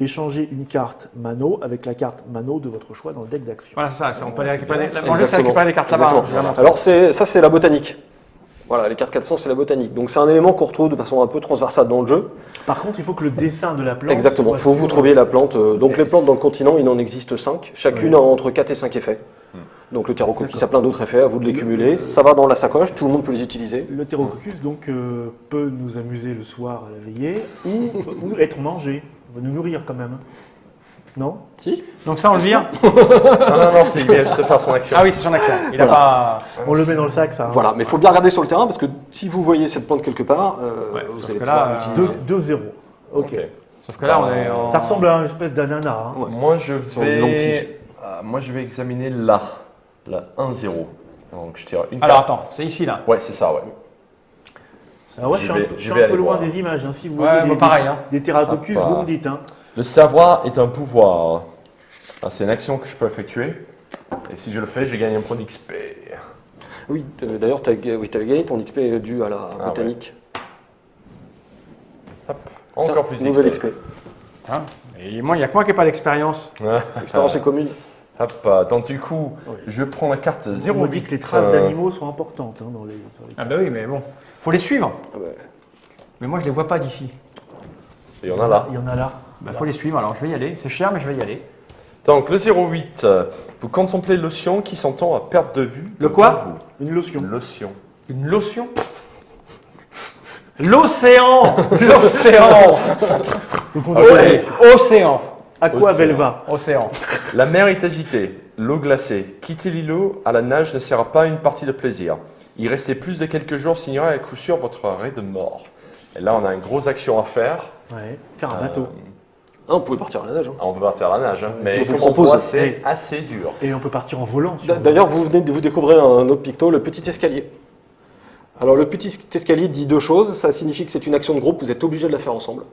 Échangez une carte mano avec la carte mano de votre choix dans le deck d'action. Voilà, c'est ça. On peut aller récupérer. Exactement. Manger, c'est récupérer les cartes là-bas. hein, Exactement. je vais la montrer. Alors ça c'est la botanique. Voilà, les cartes 400 c'est la botanique. Donc c'est un élément qu'on retrouve de façon un peu transversale dans le jeu. Par contre, il faut que le dessin de la plante. Exactement, il soit faut vous sur- trouver la plante. Donc les plantes dans le continent, il en existe 5. Chacune a entre 4 et 5 effets. Donc le terrocoquis, ça a plein d'autres effets, à vous de les cumuler. Ça va dans la sacoche, tout le monde peut les utiliser. Le terrococcus donc peut nous amuser le soir à la veillée ou être mangé. On va nous nourrir quand même. Non? Si. Donc ça, on le vire. Non, c'est il vient juste de faire son action. Ah oui, c'est son action. Il a Voilà. pas. On le met dans le sac, ça. hein. Voilà, mais il faut bien regarder sur le terrain parce que si vous voyez cette plante quelque part, Ouais, vous sauf allez que pouvoir là, l'utiliser. 2-0. Ok. Ok. Sauf que là, on est en. Ça ressemble à une espèce d'ananas. hein. Ouais. Moi, je Sur une longue tige. vais... moi, je vais examiner là. La 1-0. Donc, je tire une Alors carte. attends, c'est ici là. Ouais, c'est ça, ouais. Ah ouais, Je je suis vais- un peu, je je suis vais un aller peu loin voir. des images. hein. Si vous Ouais, voyez moi, pareil, hein. des terracoccus, Hop, vous me dites. Hein. Le savoir est un pouvoir. Ah, c'est une action que je peux effectuer. Et si je le fais, je gagne un point d'XP. Oui, d'ailleurs, tu avais gagné ton XP dû à la Ah, botanique. Hop. Encore Tiens, plus nouvelle d'XP. XP. Tiens. Et moi, il y a que moi qui n'ai pas d'expérience. L'expérience est commune. Hop, donc du coup, Oui. je prends la carte On 0. me dit que les traces d'animaux sont importantes hein, sur les Ah bah oui, mais bon. Faut les suivre. Ah ouais. Mais moi, je les vois pas d'ici. Il y en a là. Il y en a là. Bah faut les suivre. Alors, je vais y aller. C'est cher, mais je vais y aller. Donc, le 08, vous contemplez l'océan qui s'entend à perte de vue. Le quoi? devant vous. Une lotion. L'océan. Une lotion? L'océan! L'océan! Donc on Ah doit ouais. dire Océan. Aqua Océan. Velva. Océan. La mer est agitée, l'eau glacée. Quitter l'îlot à la nage ne sera pas une partie de plaisir. Y rester plus de quelques jours signera à coup sûr votre arrêt de mort. Et là, on a une grosse action à faire. Ouais. Faire un bateau. Ah, on pouvait partir à la nage. hein. On peut partir à la nage, hein, mais Je vous comme on propose- voit, c'est Ouais. assez dur. Et on peut partir en volant. si on veut. D'ailleurs, vous venez de vous découvrir un autre picto, le petit escalier. Alors, le petit escalier dit deux choses. Ça signifie que c'est une action de groupe, vous êtes obligé de la faire ensemble.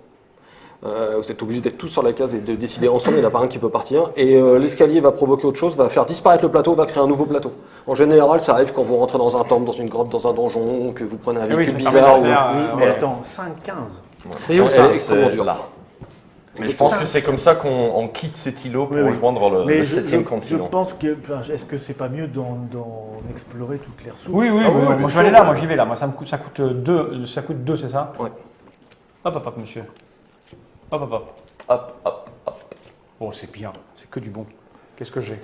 Vous êtes obligé d'être tous sur la case et de décider ensemble, il n'y en a pas un qui peut partir. Et l'escalier va provoquer autre chose, va faire disparaître le plateau, va créer un nouveau plateau. En général, ça arrive quand vous rentrez dans un temple, dans une grotte, dans un donjon, que vous prenez un oui, véhicule ça permet bizarre. de faire, Oui, mais voilà. attends, 5-15. C'est où Ouais, ça? c'est extrêmement dur. Là. Mais je pense que c'est comme ça qu'on quitte cet îlot pour Oui, oui. rejoindre le Mais 7e je continent. pense que. Enfin, est-ce que c'est pas mieux d'en explorer toutes les ressources? Oui, oui, Ah oui, oui, bien moi je sûr, vais aller là, ouais. moi j'y vais là. Moi ça coûte 2, c'est ça? Ouais. Hop, hop, hop, monsieur. Hop, hop, hop. Hop, hop, hop. Oh, c'est bien, c'est que du bon. Qu'est-ce que j'ai?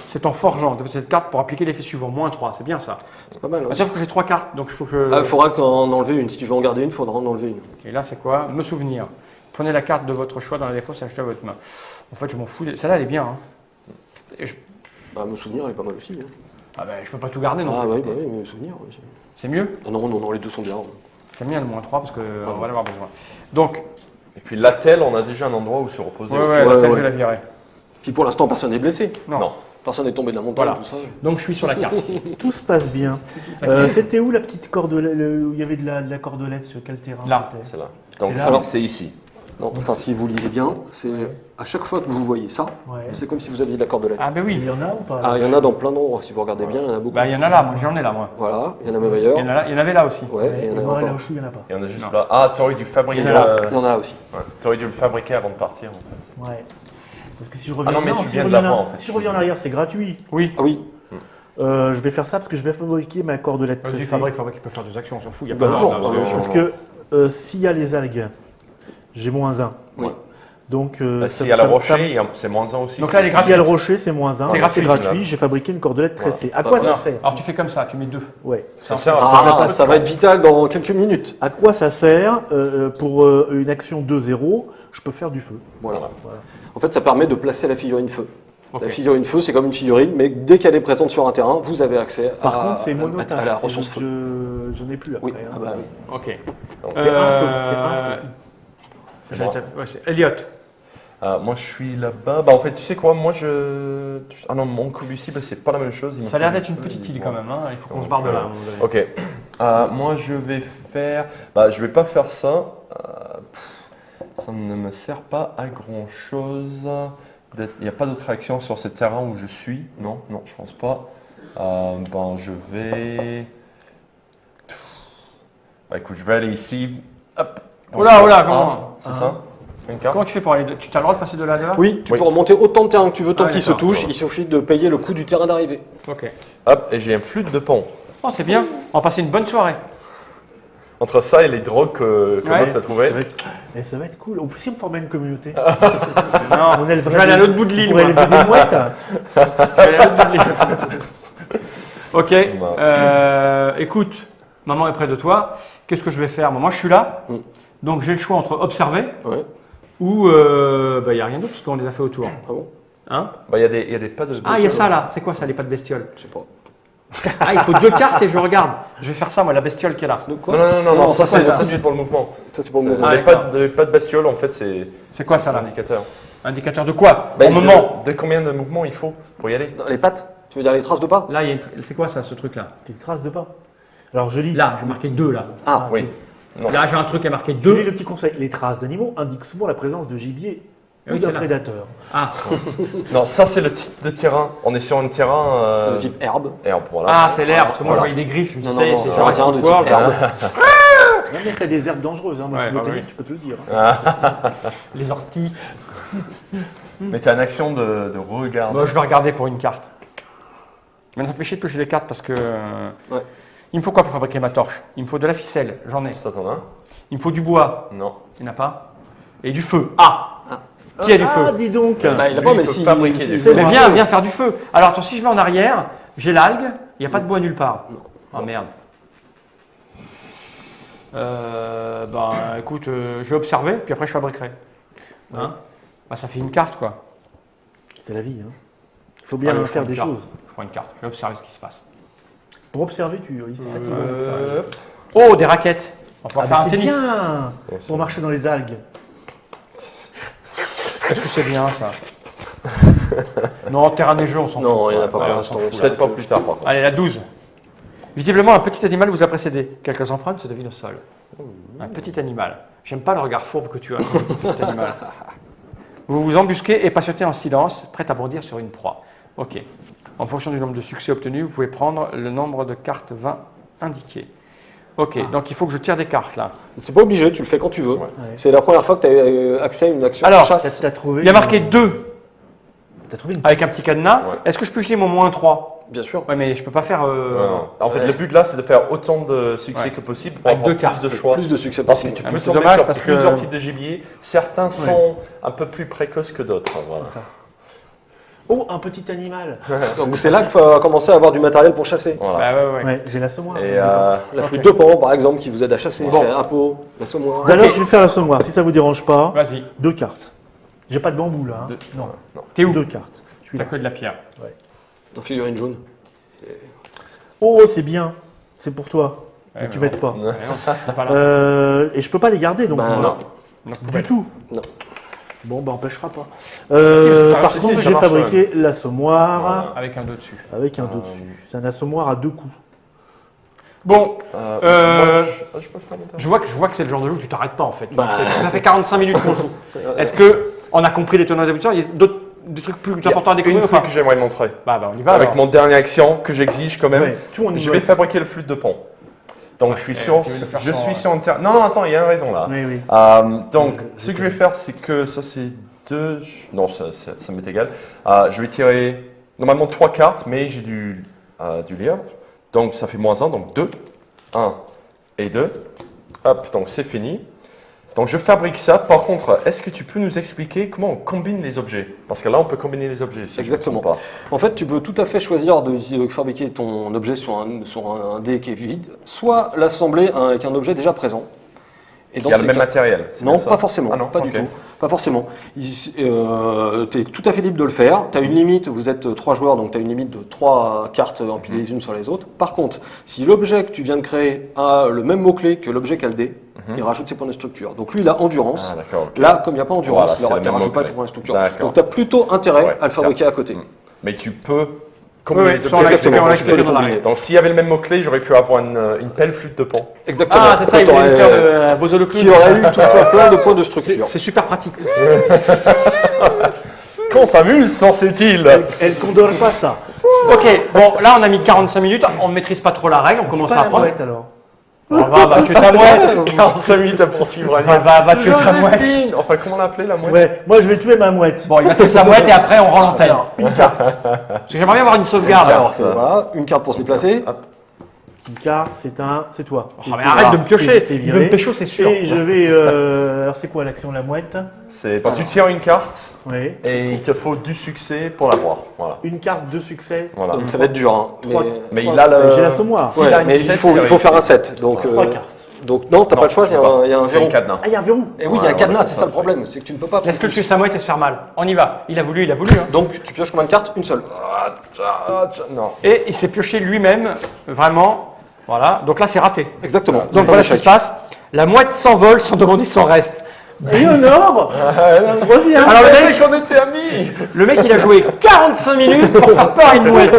C'est en forgeant de cette carte pour appliquer l'effet suivant, -3, c'est bien ça. C'est pas mal. hein. Ah, sauf que j'ai 3 cartes, donc il faut que. Il faudra qu'en enlever une. Si tu veux en garder une, il faudra en enlever une. Et là, c'est quoi? Me souvenir. Prenez la carte de votre choix dans la défausse et achetez à votre main. En fait, je m'en fous. Celle-là, elle est bien. Hein. Et Bah, me souvenir, elle est pas mal aussi. hein. Ah ben, je peux pas tout garder non Ah, plus. oui, bah oui, mais me souvenir. Oui. C'est mieux? Ah non, non, non, les deux sont bien. J'aime bien le -3 parce qu'on Ah. va en avoir besoin. Donc, Et puis l'attel, on a déjà un endroit où se reposer. ouais, aussi. ouais, Ouais, la tête, ouais. je vais la virer. Puis pour l'instant, personne n'est blessé. Non. Non. Personne n'est tombé de la montagne, Voilà. tout ça. Donc, je suis sur la carte ici. Tout se passe bien. C'était où la petite cordelette, où il y avait de la cordelette, sur quel terrain Là. c'était C'est là. Donc là. c'est ici. Non, enfin, si vous lisez bien, c'est à chaque fois que vous voyez ça, Ouais. c'est comme si vous aviez de la cordelette. Ah ben Il oui. y en a ou pas Ah, il y en a dans plein d'endroits, si vous regardez bien, il y en a beaucoup. Bah, il y en a là, moi j'en ai là, moi. Voilà, il y en a même ailleurs. Il y en avait là aussi. Ouais, Ouais, il y en a et moi, là encore. où je suis, il n'y en a pas. Et on a juste Non. là. Ah, t'aurais dû fabriquer. Il y en a là. Il y en a là aussi. Ouais, t'aurais dû le fabriquer avant de partir. En fait. Ouais. Parce que si je reviens, non, mais tu si viens je de reviens l'avoir, en- en fait. Si je reviens en arrière, c'est gratuit. Oui. Ah oui, Je vais faire ça parce que je vais fabriquer ma cordelette Vas-y, tressée. fabrique, il peut faire des actions, on s'en fout. Il y a Bah, pas non, d'ordre, bah, là, non. Parce que s'il y a les algues, j'ai -1. oui. Donc, S'il y a le rocher, c'est -1 aussi. Donc là, elle est s'il y a le gratuite. rocher, c'est -1. C'est C'est gratuit. gratuit. J'ai fabriqué une cordelette Voilà. tressée. À quoi Bah, ça Non. sert Alors tu fais comme ça, tu mets 2. Ouais. Ça sert à Ah, ça va être vital dans quelques minutes. À quoi ça sert pour une action 2-0? Je peux faire du feu. Voilà. Voilà. En fait, ça permet de placer la figurine feu. Ok. La figurine feu, c'est comme une figurine, mais dès qu'elle est présente sur un terrain, vous avez accès Par à, contre, c'est à monotage. la C'est ressource juste, feu. je n'ai plus après. Oui, hein. ah bah oui. Ok. Donc, C'est un feu, c'est un feu. C'est J'allais moi. taper- ouais, c'est Elliot. Moi, je suis là-bas. Bah, en fait, tu sais quoi, moi, Ah non, mon combustible, c'est pas la même chose. Il me Ça a l'air faut du d'être une feu, petite île bon. quand même, hein. Il faut qu'on se barre de là. à un moment donné. Ok. Moi, je vais faire. Bah, je vais pas faire ça. Ça ne me sert pas à grand chose. Il n'y a pas d'autre action sur ce terrain où je suis. Non, non, je pense pas. Ben, je vais. Bah, écoute, je vais aller ici. Hop. Oula, oula, comment C'est ça Une carte. Comment tu fais pour aller Tu as le droit de passer de là à là? Oui, tu Oui. peux remonter autant de terrain que tu veux, tant Ah, qu'il se d'accord. touche. Il suffit de payer le coût du terrain d'arrivée. Ok. Hop, et j'ai un flûte de pont. Oh, c'est bien. On va passer une bonne soirée. Entre ça et les drogues que Ouais. Bob a trouvé. Ça va être cool. Si on formait une communauté, Non, on je élèverait vais aller à des- l'autre bout de on l'île. pourrait moi. élever des mouettes. Je vais aller à l'autre bout de l'île. Ok. Écoute, maman est près de toi. Qu'est-ce que je vais faire? Moi, je suis là. Mm. Donc, j'ai le choix entre observer Ouais. ou il n'y a rien d'autre parce qu'on les a fait autour. Ah bon? Hein? Bah, il y a des pas de. Ah, il y a ça là. C'est quoi ça, les pas de bestiole? Je sais pas. Ah, il faut 2 cartes et je regarde. Je vais faire ça, moi, la bestiole qui est là. De Non, quoi? non, non, non, ça, c'est quoi, c'est ça ça, c'est pour le mouvement. Ça, c'est pour le moment. Ah, les d'accord. pas de bestiole, en fait, c'est C'est quoi ça là? l'indicateur. Indicateur de quoi? Bah, Au moment. de combien de mouvements il faut pour y aller? Dans les pattes? Tu veux dire les traces de pas? Là, il y a c'est quoi ça, ce truc là? C'est une trace de pas. Alors je lis. Là, j'ai marqué 2 là. Ah, Oui. Non, Là, j'ai un truc qui a marqué Je lis 2. le petit conseil. Les traces d'animaux indiquent souvent la présence de gibier ou Oui, d'un c'est là. prédateur. Ah. non, ça c'est le type de terrain. On est sur un terrain. le type herbe. Herbe, voilà. Ah, c'est l'air, parce que moi, je Voilà. voyais des griffes. Je me Non, disais, non, c'est non, sur non, un rien de site type world. herbe. Non, mais t'as des herbes dangereuses. Hein. Moi, Ouais, je suis bah botaniste, oui. je peux te le dire. Les orties. Mais tu as une action de regard. Moi, je vais regarder pour une carte. Mais ça me fait chier de piocher les cartes parce que. Ouais. Il me faut quoi pour fabriquer ma torche? Il me faut de la ficelle, j'en ai. Ça t'en a un? Il me faut du bois, Non. il n'y en a pas. Et du feu. Ah! Qui a du feu? Ah, dis donc. Bah, il a Lui, pas, il mais peut si. fabriquer des feux. Mais Bravo. viens faire du feu. Alors attends, si je vais en arrière, j'ai l'algue, il n'y a pas de bois nulle part. Ah merde. Écoute, je vais observer, puis après je fabriquerai. Hein? Bah, ça fait une carte quoi. C'est la vie. Hein. Il faut bien Allez, je faire prends des une carte. choses. Je prends une carte, je vais observer ce qui se passe. Pour observer, c'est fatigant. Oh, des raquettes. On va pouvoir Ah, faire mais un c'est tennis. bien pour marcher dans les algues. Est-ce que c'est bien ça? Non, terrain des jeux, on s'en fout. Non, il n'y en a pas Ouais, pour on l'instant. s'en fout. Peut-être pas plus tard, par contre. Allez, la 12. Visiblement, un petit animal vous a précédé. Quelques empreintes se devinent au sol. Un petit animal. J'aime pas le regard fourbe que tu as, petit animal. Vous vous embusquez et patientez en silence, prêt à bondir sur une proie. Ok. En fonction du nombre de succès obtenus, vous pouvez prendre le nombre de cartes 20 indiquées. Ok, donc il faut que je tire des cartes là. C'est pas obligé, tu le fais quand tu veux. Ouais. C'est la première fois que tu as accès à une action Alors, chasse. T'as trouvé. Il y a marqué 2 T'as trouvé une. avec un petit cadenas. Ouais. Est-ce que je peux jeter mon moins 3? Bien sûr. Ouais, mais je peux pas faire. Non. En fait, Ouais. le but là, c'est de faire autant de succès Ouais. que possible pour Avec avoir deux cartes, plus de choix. Plus de succès Parce que possible. tu Ah, peux mais c'est tomber dommage sur parce que- plusieurs types de gibier. Certains sont un peu plus précoces que d'autres. Voilà. C'est ça. Oh, un petit animal. Donc c'est là qu'il faut commencer à avoir du matériel pour chasser. Voilà. Bah ouais, ouais. Ouais, j'ai l'assommoir. Et La Ok. flûte de pan, par exemple, qui vous aide à chasser. Bon. Bon. Un pot, l'assommoir. Alors, je vais faire l'assommoir, si ça vous dérange pas. Vas-y, 2 cartes. J'ai pas de bambou là. Hein. Non. t'es où? 2 cartes. Je suis La là. queue de la pierre. Une figurine jaune. Oh, c'est bien. C'est pour toi. Ouais, Mais tu mais m'aides pas. Ouais, non, t'es pas là. Et je peux pas les garder donc. Ben, moi. non. Donc, Du tout. Non. Bon, bah empêchera pas. Ah, Par si, contre, ça j'ai marche, fabriqué l'assommoir Voilà. Avec un 2 dessus. avec un 2 dessus. C'est un assommoir à 2 coups. Bon, moi, je peux faire mon tour. je vois que c'est le genre de jeu où tu t'arrêtes pas en fait. Bah. Parce que ça fait 45 minutes qu'on joue. Est-ce que on a compris les tenants et les aboutissants? Il y a des trucs plus importants à Une découvrir ou truc pas? que j'aimerais montrer. Bah, on y va Avec alors. mon dernière action que j'exige quand même. Ouais, tout en Je une vais note. fabriquer le flûte de pont. Donc je suis tu sur, veux le faire je sans- suis sur un terrain. Non, non, attends, il y a une raison là. Oui, oui. Donc ce que je vais faire, c'est que ça c'est 2. Non, ça m'est égal. Je vais tirer normalement 3 cartes, mais j'ai du lire. Donc ça fait -1, donc 2. 1 et 2. Hop, donc c'est fini. Donc je fabrique ça. Par contre, est-ce que tu peux nous expliquer comment on combine les objets? Parce que là, on peut combiner les objets. Si je me Exactement. trompe pas. En fait, tu peux tout à fait choisir de fabriquer ton objet sur un dé qui est vide, soit l'assembler avec un objet déjà présent. Et Qui a le même matériel. c'est Non, bien ça pas forcément. Ah non, pas ok. du tout. Pas forcément. Tu es tout à fait libre de le faire. Tu as une limite, vous êtes 3 joueurs, donc tu as une limite de 3 cartes empilées les unes sur les autres. Par contre, si l'objet que tu viens de créer a le même mot-clé que l'objet qu'a le dé, il rajoute ses points de structure. Donc lui, il a endurance. Ah, d'accord. ok. Là, comme il n'y a pas endurance, Voilà, il c'est le ne même rajoute pas mot-clé. ses points de structure. D'accord. Donc tu as plutôt intérêt Ouais, à le fabriquer certes. à côté. Mais tu peux combiner Oui, les oui, objets. on l'a expliqué, Exactement, on l'a tu peux expliqué les dans la combiner. règle. Donc s'il y avait le même mot-clé, j'aurais pu avoir une pelle flûte de pan. Exactement. Ah, c'est ça, il voulait T'aurais- faire de Bozo le clown. qui aurait eu plein de points de structure. C'est super pratique. Qu'on s'amuse sur cette île. Elle condole pas ça. Ok, bon, là on a mis 45 minutes, on ne maîtrise pas trop la règle, on commence Pas à la apprendre. mouette alors. Va tuer ta mouette. 45 minutes à poursuivre. Va tuer ta mouette. Joséphine. Enfin, comment on l'appelait la mouette? Ouais, moi je vais tuer ma mouette. Bon, il va tuer sa mouette et après on rend l'antenne. Alors, une carte. Parce que j'aimerais bien avoir une sauvegarde. Alors, voilà, une carte pour se déplacer. Une carte, c'est toi. Oh, mais arrête de me piocher. T'es Il viré. veut me pécho, c'est sûr. Et je vais. Alors c'est quoi l'action de la mouette? C'est quand tu tires une carte Oui. et il te faut du succès pour l'avoir. Voilà. Une carte de succès. Voilà. Donc ça va être dur. Hein. Trois- Mais il a le. J'ai l'assommoir. S'il Ouais, a une mais sept, il faut c'est faire un réussi. 7. Donc, 3 cartes. donc non, t'as pas le choix, il y a un C'est verrou. un cadenas. Ah, il y a un verrou. Et oui, il y a un Ouais, cadenas, ouais, c'est c'est ça le ça. problème, c'est que tu ne peux pas. Laisse que prendre tuer plus. sa mouette et se faire mal. On y va. Il a voulu. Hein. Donc tu pioches combien de cartes? Une seule. Non. Et il s'est pioché lui-même, vraiment. Voilà, donc là c'est raté. Exactement. Donc voilà ce qui se passe. La mouette s'envole sans demander son reste. Éléonore Reviens. Alors qu'on était amis. le mec il a joué 45 minutes pour faire peur à une mouette.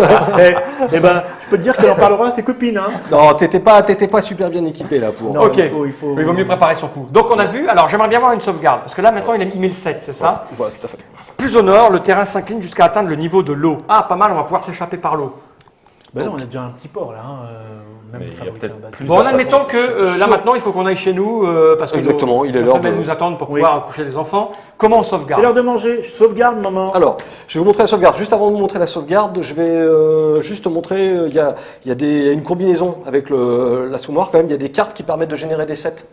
Eh ben, je peux te dire qu'elle en parlera à ses copines. Hein. Non, t'étais pas super bien équipé là pour. Non, Ok. il faut. Il vaut mieux préparer son coup. Donc on a vu, alors j'aimerais bien voir une sauvegarde, parce que là maintenant il met le 7, c'est ça? Voilà, tout à fait. Plus au nord, le terrain s'incline jusqu'à atteindre le niveau de l'eau. Ah, pas mal, on va pouvoir s'échapper par l'eau. Ben non, on a déjà un petit port là. Hein. Même Mais pour il y a fabriquer peut-être un bateau. plus- Bon, Plusieurs admettons façons. que là maintenant il faut qu'on aille chez nous, parce que Exactement, il est nos l'heure femelles de- nous attendent pour Oui. pouvoir coucher les enfants. Comment on C'est sauvegarde? l'heure de manger. Je sauvegarde, maman. Alors, je vais vous montrer la sauvegarde. Juste avant de vous montrer la sauvegarde, je vais juste montrer, il y a une combinaison avec l'assommoir quand même. Il y a des cartes qui permettent de générer des sets.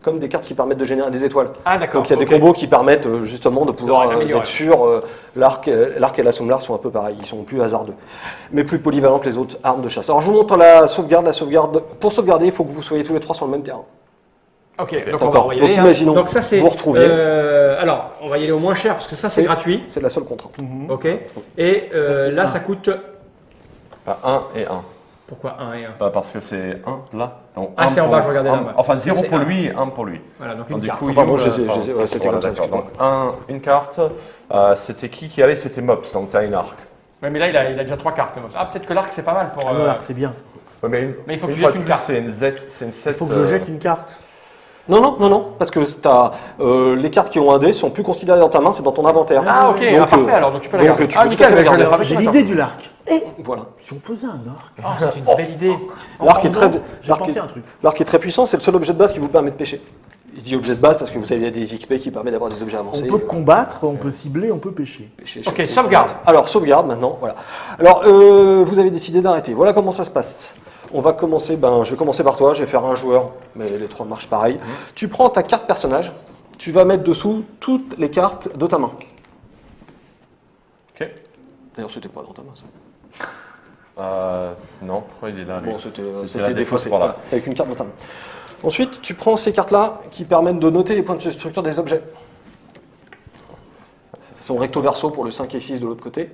comme des cartes qui permettent de générer des étoiles. Ah d'accord. Donc il y a des ok. combos qui permettent justement de pouvoir améliorer. d'être sûr. L'arc et la sommelière sont un peu pareils, ils sont plus hasardeux, mais plus polyvalents que les autres armes de chasse. Alors je vous montre la sauvegarde. La sauvegarde, pour sauvegarder, il faut que vous soyez tous les trois sur le même terrain. Ok, donc d'accord. on va y Donc, aller. imaginons, Donc ça c'est. vous retrouviez. Alors, on va y aller au moins cher parce que ça c'est gratuit. C'est la seule contrainte. Ok. Et c'est là un. ça coûte. 1 et 1. Pourquoi 1 et 1? Parce que c'est 1 là. Donc, Ah, un c'est en pour- bas, je regardais un- là-bas. Enfin 0 C'est pour un. lui et 1 pour lui. Voilà, donc Donc, une du carte. coup, pardon, Youb, je sais, pardon, ouais, c'était comme ça, d'accord. Donc excuse-moi. une carte, c'était qui allait? C'était Mops, donc tu as une arc. Ouais, mais là il a déjà 3 cartes. Ah, peut-être que l'arc c'est pas mal pour. Ah non, l'arc, c'est bien. Ouais, Mais il faut que une tu fois jettes de une plus, carte. c'est une Z, c'est une 7. Il faut que je jette une carte. Non, parce que les cartes qui ont un dé sont plus considérées dans ta main, c'est dans ton inventaire. Ah ok, Donc, parfait alors, donc tu peux la donc, garder. tu Ah peux nickel, tout à mais fait je garder. laisse avec J'ai toi, l'idée du l'arc. Et Voilà. si on posait un arc. Ah, c'est une belle idée. L'arc est très, J'ai l'arc pensé est- à un truc. l'arc est très puissant, c'est le seul objet de base qui vous permet de pêcher. Il dit objet de base parce que vous avez des XP qui permettent d'avoir des objets On avancés. peut combattre, on peut cibler, on peut pêcher. Pêcher, Ok, chasser, sauvegarde. Alors, sauvegarde maintenant, voilà. Alors, vous avez décidé d'arrêter. Voilà comment ça se passe. On va commencer, je vais commencer par toi, je vais faire un joueur, mais les trois marchent pareil. Tu prends ta carte personnage, tu vas mettre dessous toutes les cartes de ta main. Ok. D'ailleurs, c'était pas dans ta main, ça. Non, pourquoi il est là lui? Bon, c'était C'est la défausse, défaussé, voilà. voilà, avec une carte dans ta main. Ensuite, tu prends ces cartes-là qui permettent de noter les points de structure des objets. Ils sont recto-verso pour le 5 et 6 de l'autre côté.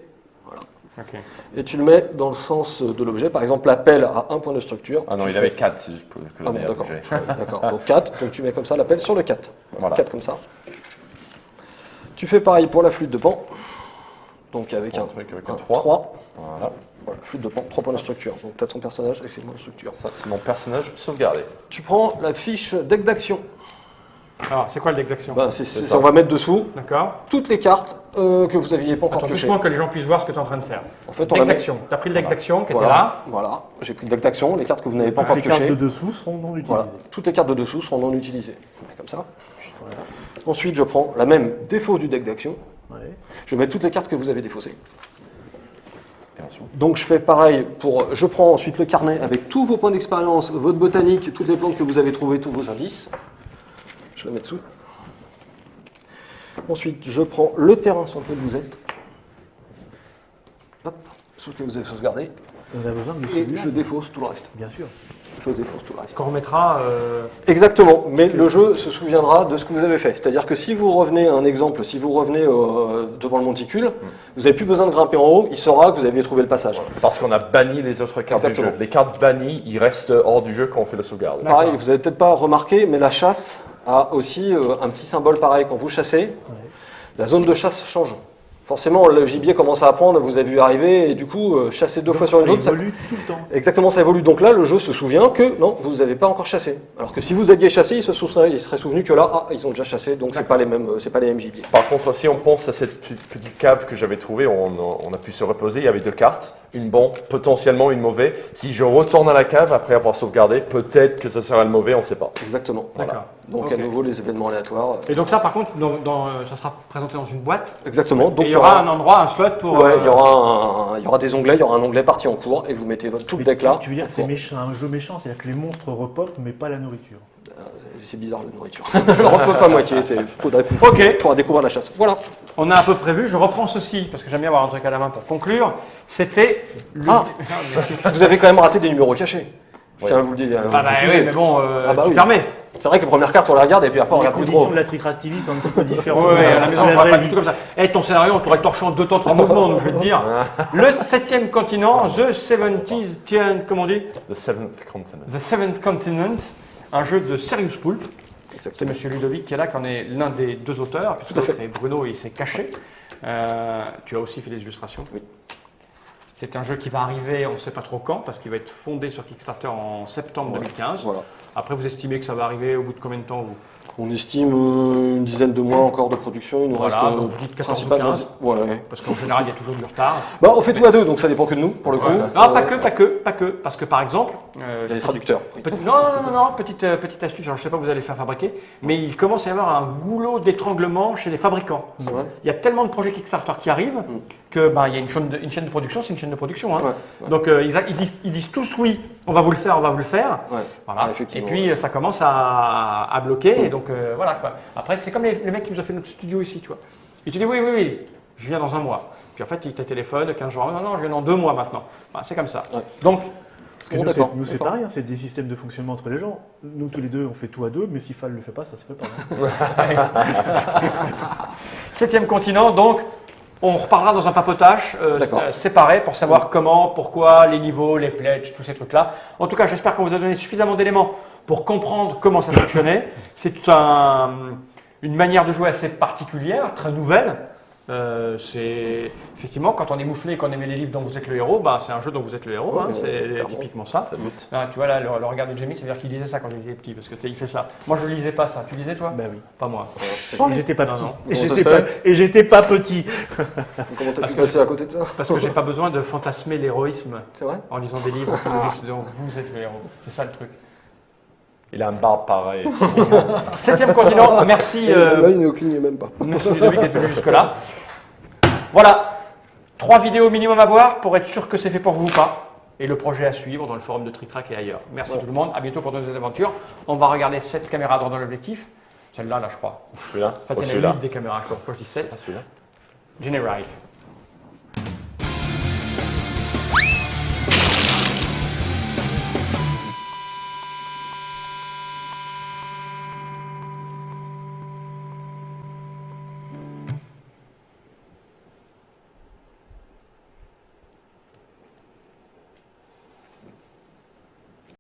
Ok. Et tu le mets dans le sens de l'objet. Par exemple, la pelle a un point de structure. Ah non, Tu il fais- avait 4 si je peux que Ah bon, donner à d'accord. bouger. D'accord. Donc 4, donc tu mets comme ça la pelle sur le 4. Voilà. 4 comme ça. Tu fais pareil pour la flûte de pan. Donc avec Un un truc avec un un 3. 3. Voilà. Voilà, flûte de pan, 3 points de structure. Donc tu as ton personnage avec ses points de structure. Ça, c'est mon personnage sauvegardé. Tu prends la fiche deck d'action. Alors, c'est quoi le deck d'action? On va mettre dessous D'accord. toutes les cartes que vous n'aviez pas encore Attends, piochées. doucement que les gens puissent voir ce que tu es en train de faire. En fait, on Deck va mettre... d'action. Tu as pris le deck Voilà. d'action qui était Voilà, là. voilà. J'ai pris le deck d'action, les cartes que vous n'avez pas Toutes encore les cartes piochées. de dessous seront non utilisées. Voilà. Toutes les cartes de dessous seront non utilisées. On met comme ça. Ensuite, je prends la même défaut du deck d'action. Ouais. Je mets toutes les cartes que vous avez défaussées. Et ensuite, Donc je fais pareil je prends ensuite le carnet avec tous vos points d'expérience, votre botanique, toutes les plantes que vous avez trouvées, tous vos indices. Je le mets dessous. Ensuite, je prends le terrain sur lequel vous êtes. Hop, sur lequel vous avez sauvegardé. On a besoin de Et celui-là. je défausse tout le reste. Bien sûr. Je défausse tout le reste. Qu'on remettra. Exactement, mais le jeu se souviendra de ce que vous avez fait. C'est-à-dire que si vous revenez, un exemple, si vous revenez devant le monticule, vous n'avez plus besoin de grimper en haut, il saura que vous avez trouvé le passage. parce qu'on a banni les autres cartes Exactement. du jeu. Les cartes bannies, ils restent hors du jeu quand on fait la sauvegarde. D'accord. Pareil, vous n'avez peut-être pas remarqué, mais la chasse a aussi un petit symbole pareil. Quand vous chassez, la zone de chasse change. Forcément, le gibier commence à apprendre, vous avez vu arriver, et du coup, chasser deux fois sur une zone, ça ça... évolue tout le temps. Exactement, ça évolue. Donc là, le jeu se souvient que non, vous n'avez pas encore chassé. Alors que si vous aviez chassé, il serait souvenu que là, ils ont déjà chassé, donc c'est pas les mêmes gibiers. Par contre, si on pense à cette petite cave que j'avais trouvée, on a pu se reposer, il y avait 2 cartes, une bonne, potentiellement une mauvaise. Si je retourne à la cave après avoir sauvegardé, peut-être que ça sera le mauvais, on ne sait pas. Exactement. D'accord. Donc Ok. à nouveau, les événements aléatoires. Et donc ça, par contre, ça sera présenté dans une boîte. Exactement. Donc Et il y aura un endroit, un slot pour. Ouais, il y aura des onglets, il y aura un onglet partie en cours, et vous mettez tout le Mais deck là. tu veux dire que c'est méchant, un jeu méchant, c'est-à-dire que les monstres repopent, mais pas la nourriture. C'est bizarre la nourriture. On repose pas à moitié, faudra découvrir la chasse. Voilà. On a un peu prévu. Je reprends ceci parce que j'aime bien avoir un truc à la main pour conclure. C'était le. Ah. Vous avez quand même raté des numéros cachés. Je tiens à vous le dire. Ah bah vous oui, savez. mais bon, Ah bah tu oui. permets. C'est vrai que les premières cartes, on les regarde et puis après on Les regarde plus conditions trop. de la trichrativie sont un petit peu Oui, différentes. à la maison, on de fera pas vraie du vie. tout comme ça. Et ton scénario, on t'aurait torché en 2 temps, 3 mouvements, donc je vais te dire. Le 7e continent, The 70th, comment on dit? The Seventh Continent. The 7th Continent, un jeu de Serious Poulp. C'est Exactement. Monsieur Ludovic qui est là, qui en est l'un des 2 auteurs, puisque Tout à fait. l'autre est Bruno et il s'est caché. Tu as aussi fait des illustrations. Oui. C'est un jeu qui va arriver, on ne sait pas trop quand, parce qu'il va être fondé sur Kickstarter en septembre 2015. Voilà. Après, vous estimez que ça va arriver au bout de combien de temps vous On estime une dizaine de mois encore de production. Il nous Voilà, reste donc dites 14 ou principalement. 15. Ouais. Parce qu'en général, il y a toujours du retard. Bah, on fait tout à deux, donc ça dépend que de nous, pour le coup. Non, pas que. Parce que par exemple. Il y a les traducteurs. Non, petite astuce, alors, je ne sais pas que vous allez faire fabriquer, mais il commence à y avoir un goulot d'étranglement chez les fabricants. C'est vrai. Il y a tellement de projets Kickstarter qui arrivent que il y a une chaîne de production, c'est une chaîne de production. Hein. Ouais. Donc ils disent tous oui, on va vous le faire. Ouais. Voilà. Ouais, Et effectivement. puis ça commence à bloquer. Et donc voilà quoi. Après, c'est comme les mecs qui nous ont fait notre studio ici, tu vois. Ils te disent oui, je viens dans un mois. Puis en fait, ils te téléphonent 15 jours. Non, je viens dans 2 mois maintenant. Bah, c'est comme ça. Ouais. Donc, Parce que Bon, nous, d'accord, nous, c'est d'accord. pareil, hein, c'est des systèmes de fonctionnement entre les gens. Nous, tous les deux, on fait tout à deux, mais si Fall ne le fait pas, ça se fait pas. Hein. 7e continent, donc on reparlera dans un papotage D'accord. séparé pour savoir comment, pourquoi, les niveaux, les pledges, tous ces trucs-là. En tout cas, j'espère qu'on vous a donné suffisamment d'éléments pour comprendre comment ça fonctionnait. C'est une manière de jouer assez particulière, très nouvelle. C'est effectivement quand on est mouflé et qu'on aimait les livres dont vous êtes le héros, c'est un jeu dont vous êtes le héros, Ouais, hein, c'est clairement. typiquement ça. Ça bute. Ah, tu vois là, le regard de Jamie, ça veut dire qu'il lisait ça quand il était petit, parce que il fait ça. Moi je lisais pas ça, tu lisais toi? Ben oui. Pas moi. Et j'étais pas Non, petit. non. Et Comment ça j'étais se pas, et j'étais pas petit. Comment t'as Parce pu que passer à côté de ça? Parce que j'ai pas besoin de fantasmer l'héroïsme C'est vrai? en lisant des livres dont vous êtes le héros. C'est ça le truc. Il a un barbe pareil. 7e continent, merci, Là, il ne cligne même pas. monsieur Ludovic d'être venu jusque-là. Voilà, 3 vidéos minimum à voir pour être sûr que c'est fait pour vous ou pas. Et le projet à suivre dans le forum de TrickTrack et ailleurs. Merci tout le monde, à bientôt pour de nouvelles aventures. On va regarder 7 caméras dans l'objectif. Celle-là, je crois. Celui-là. En fait, il y en a Celui-là. 8 des caméras, je crois. Pourquoi je dis 7 Ah, celui-là. Generate.